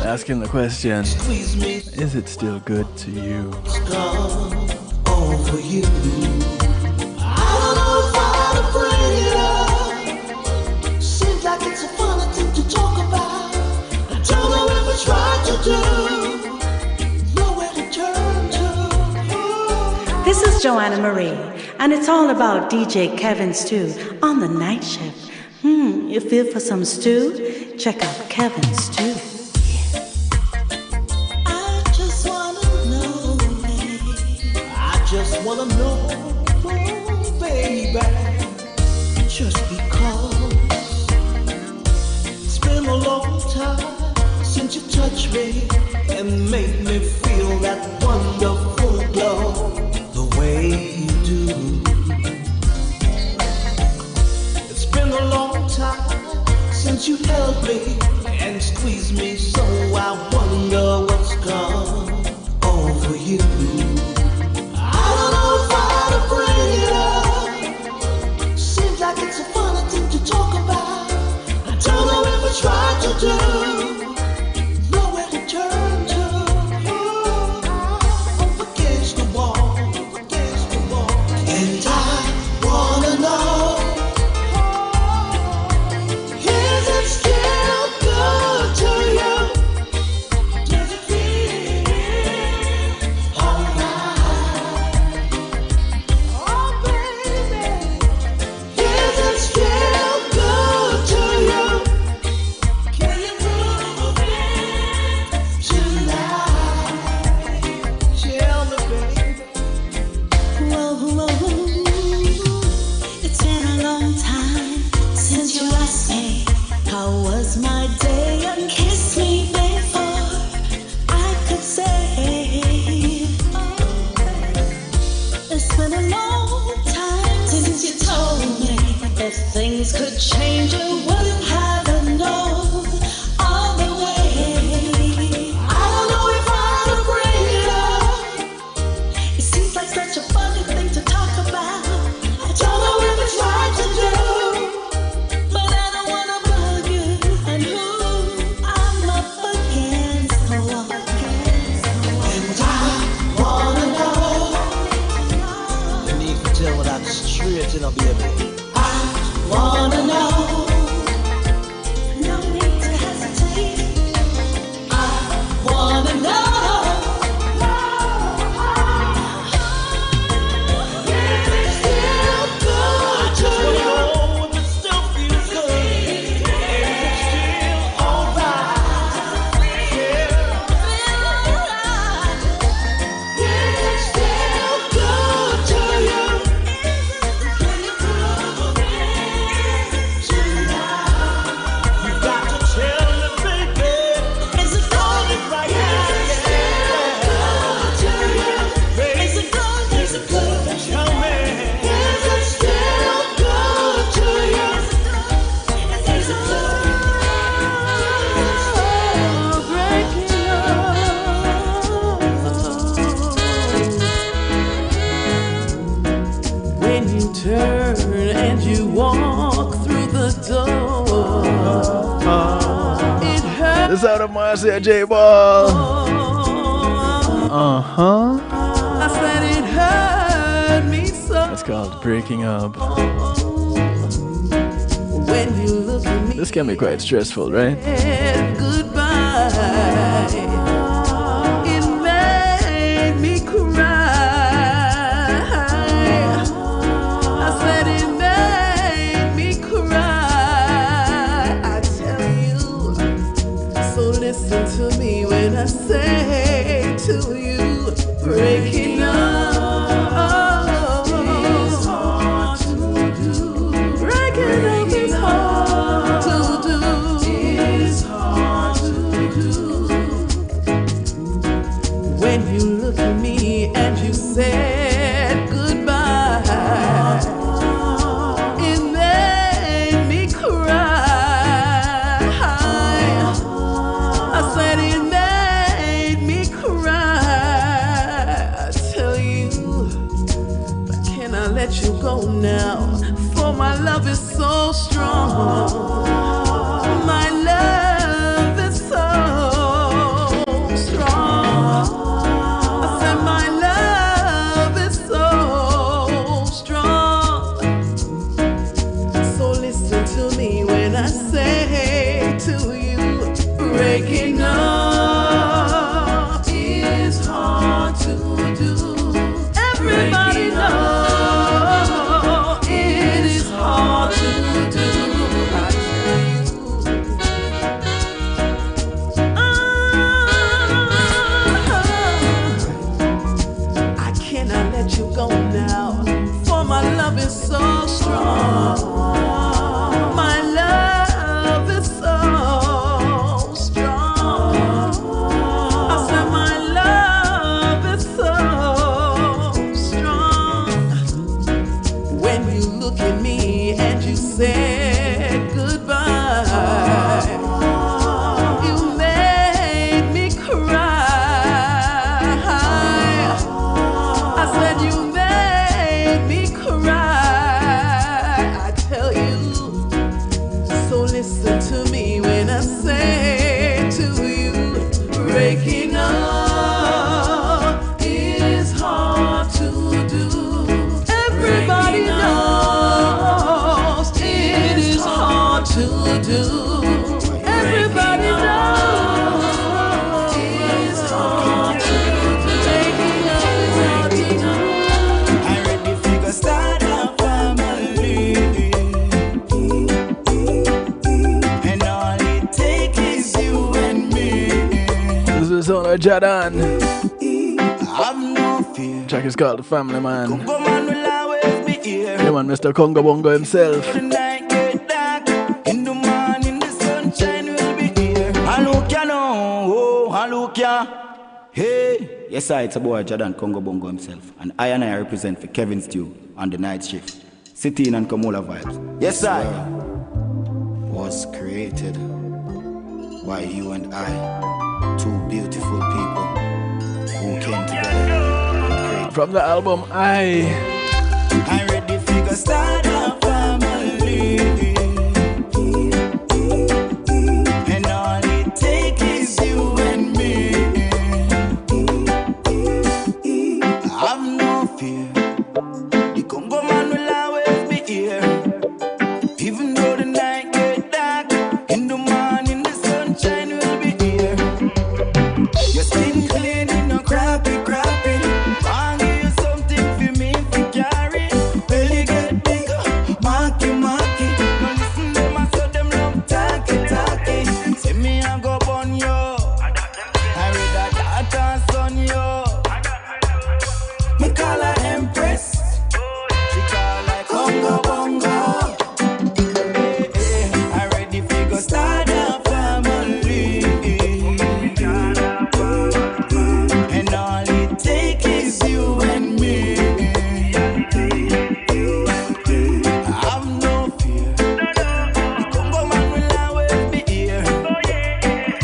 Asking the question, is it still good to you? Over you. I don't know if I'd bring it up. Seems like it's a funny thing to talk about. I don't know if it's right to do. Nowhere to turn to. This is Joanna Marie, and it's all about DJ Kevin Stew on the night shift. You feel for some stew? Check out Kevin Stew. Just wanna know, baby, just because it's been a long time since you touched me and made me feel that wonderful glow the way you do. It's been a long time since you held me and squeezed me, so I wonder what's gone over you. It's a funny thing to talk about. I don't know if it's right to do. Nowhere to turn to. Up against the wall, and I wanna know, is it still good to you? Does it if things could change, you wouldn't have to know all the way. I don't know if I ought to bring it up. It seems like such a funny thing to talk about. I don't know if it's right to do, but I don't wanna bug you. And who I'm up against the wall. And I wanna know. You need to tell that straight, you know, baby. I wanna know. No need to hesitate. I wanna know. Is it still good to you? If it still feels good. Is it still alright? Is it still good to you? You got to tell me, baby. Is it going right now? Is it still good to you? Is it good? Is it good? Tell me. Is it still good to you? Is it good? When you turn and you walk through the door, it hurts. This out of Marcia J Ball. I said it hurt me so. That's called Breaking Up. When you look at me, This can be quite stressful, right? said goodbye. It made me cry. I said it made me cry. I tell you, so listen to me when I say to you, breaking up is hard to do. Breaking up is hard to do. It's hard to do. When you look at me and you said goodbye, it made me cry. I said it made me cry. I tell you, but can I let you go now? For my love is so strong. My love is so strong. I said my love is so strong. So listen to me when I say to you, breaking up is hard to do. Everybody knows it is hard to do. I tell you. I cannot let you go now, for my love is so strong. My love is so strong. I said my love is so strong. When you look at me and you said goodbye, you made me cry. I said you made me cry. I tell you, so listen to me when I say to you, breaking up is hard to do. Everybody knows it is hard to do. Everybody knows it's hard to do. Breaking up is hard to do. I ready figure start a family, and all it takes is you and me. This is on Jadan. Have no fear. Track is called The Family Man. Go man will always be here. Yeah man, Mr. Congo Bongo himself. The night get dark, in the morning the sunshine will be here. Halukia no, oh Halukia. Hey, yes, it's a boy Jadan Congo Bongo himself, and I represent for Kevin Stew on the night shift. Sitin and Kamula vibes. Yes, I was created by you and I, two beautiful people who came together and created. From the album I ready to start a family, and all it takes is you and me. Have no fear, the Congo man will always be here. Even though the night get dark, in the morning the sunshine will be here. Your skin clean, no crappy. I'll give you something for me to carry. Belly get bigger, marky. Now listen them, I saw them love talky. Say me I go burn you. I read that daughter son you. Me call her Empress. She call like Congo Bongo. I ready for go start a family, and all it takes is you and me. Have no fear, the Congo man will always be here.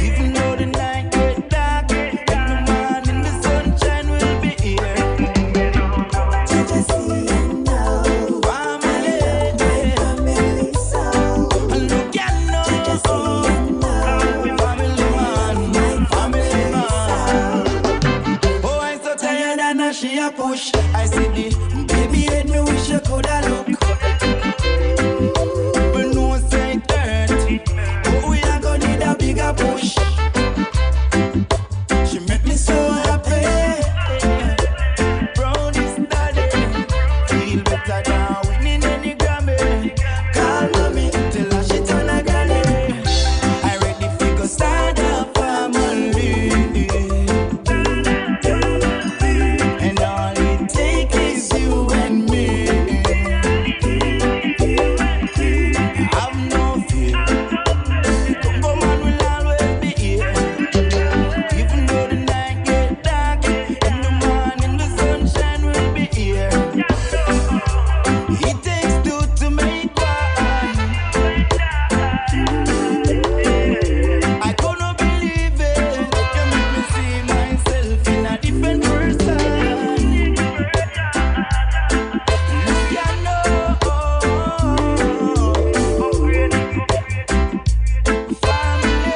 Even though the night get dark, in the morning the sunshine will be here. Just see and know, family, so. Look at no, just see and know, family man. Oh, I'm so tired and now she a push. I see the baby head, me wish you coulda look. We know say it hurt, but we are gonna need a bigger push. She make me so happy. Proud is daddy. Feel better than winning any Grammy. Call mommy, tell her she turn a granny. I ready for go start a family, and all it takes is you and me. Have no fear, the Congo man will always be here. Even though the night get dark, in the morning the sunshine will be here. It takes two to make one. I couldn't believe it. You make me see myself in a different person. You know, family.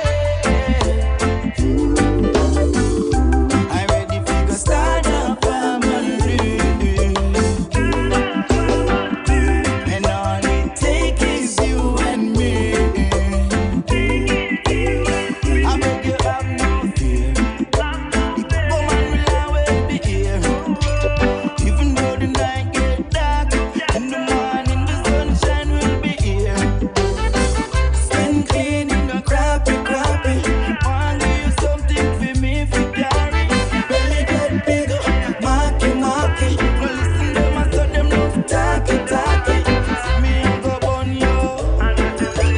I ready for go start a family, and all it takes is you and me. I beg you have no fear, the Congo man will always be here. Even though the night get dark, in the morning the sunshine will be here. Skin clean, no crappy. I'll give you something for me to carry. Belly get bigger, marky. No listen them, I saw them love talky. See me I go burn you.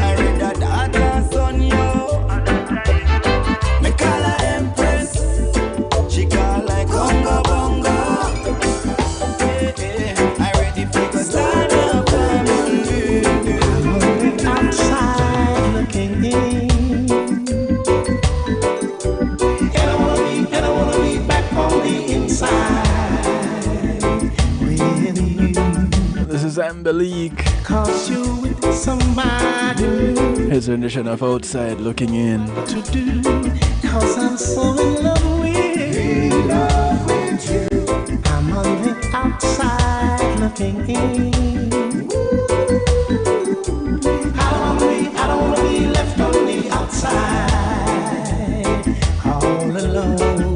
I read that daughter son you. Me call her Empress. She call like Congo Bongo. I ready for go start a family. Outside looking in, and I wanna be back on the inside with you. This is Ambelique. Cause you with somebody His rendition of Outside Looking In. to do. Cause I'm so in love with you. I'm on the outside looking in. I don't wanna be left on the outside all alone.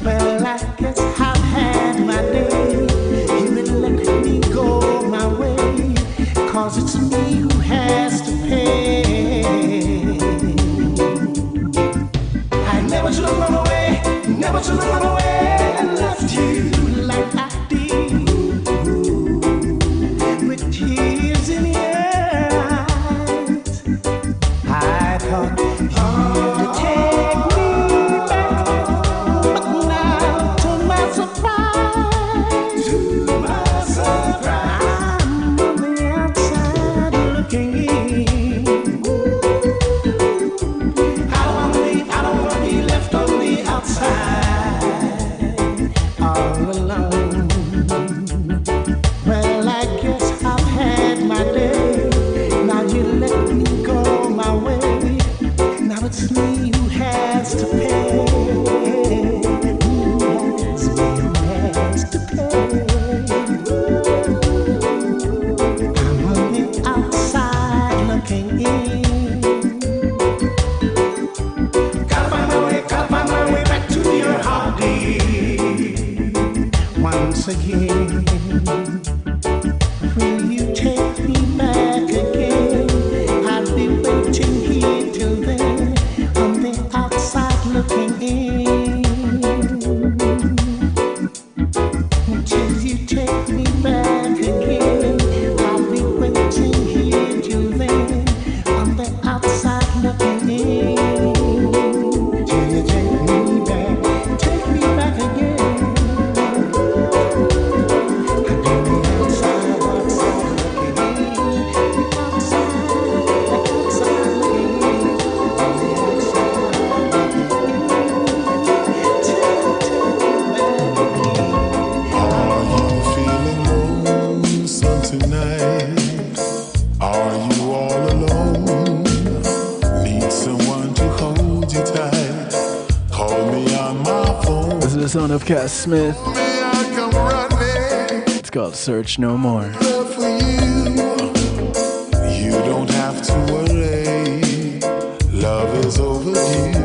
Well, I guess I've had my day. You will let me go my way. Cause it's me who has to pay. I never should have run away and left you like I did. With tears in your eyes, I thought you'd take me back. But now, to my surprise, tonight? Are you all alone? Need someone to hold you tight? Call me on my phone. This is the sound of Cass Smith. It's called Search No More. Love for you. You don't have to worry. Love is overdue.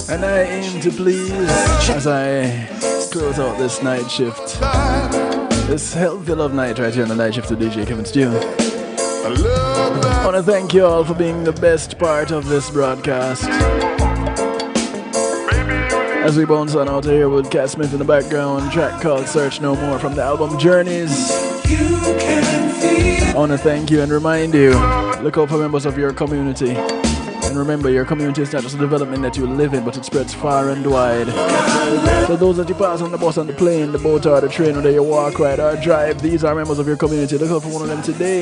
And I aim to please as I close out this night shift. This healthy love night right here on the night shift to DJ Kevin Steele. I want to thank you all for being the best part of this broadcast. As we bounce on out here with Cass Smith in the background, track called Search No More from the album Journeys. I want to thank you and remind you, look out for members of your community. And remember, your community is not just a development that you live in, but it spreads far and wide. So those that you pass on the bus, on the plane, the boat, or the train, whether you walk, ride, or drive, these are members of your community. Look out for one of them today,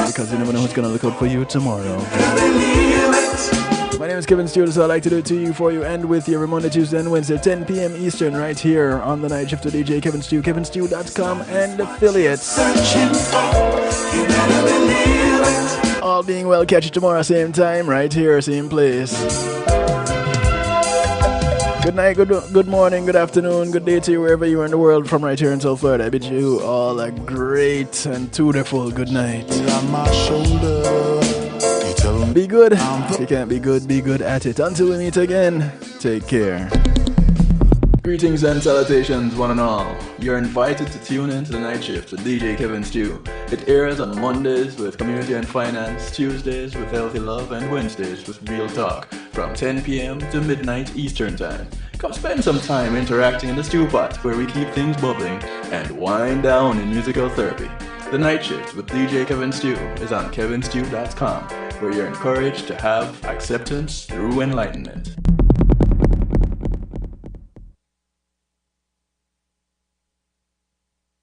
because you never know who's going to look out for you tomorrow. My name is Kevin Stewart, so I like to do it to you, for you, and with you every Monday, Tuesday, and Wednesday, 10 p.m. Eastern, right here on the night shift to DJ Kevin Stew, kevinstew.com, and affiliates. All being well, catch you tomorrow, same time, right here, same place. Good night, good morning, good afternoon, good day to you wherever you are in the world from right here in South Florida. I bid you all a great and beautiful good night. Be good. If you can't be good at it. Until we meet again, take care. Greetings and salutations, one and all. You're invited to tune in to the night shift with DJ Kevin Stew. It airs on Mondays with Community and Finance, Tuesdays with Healthy Love, and Wednesdays with Real Talk from 10 p.m. to midnight Eastern Time. Come spend some time interacting in the stew pot where we keep things bubbling and wind down in musical therapy. The night shift with DJ Kevin Stew is on kevinstew.com, where you're encouraged to have acceptance through enlightenment.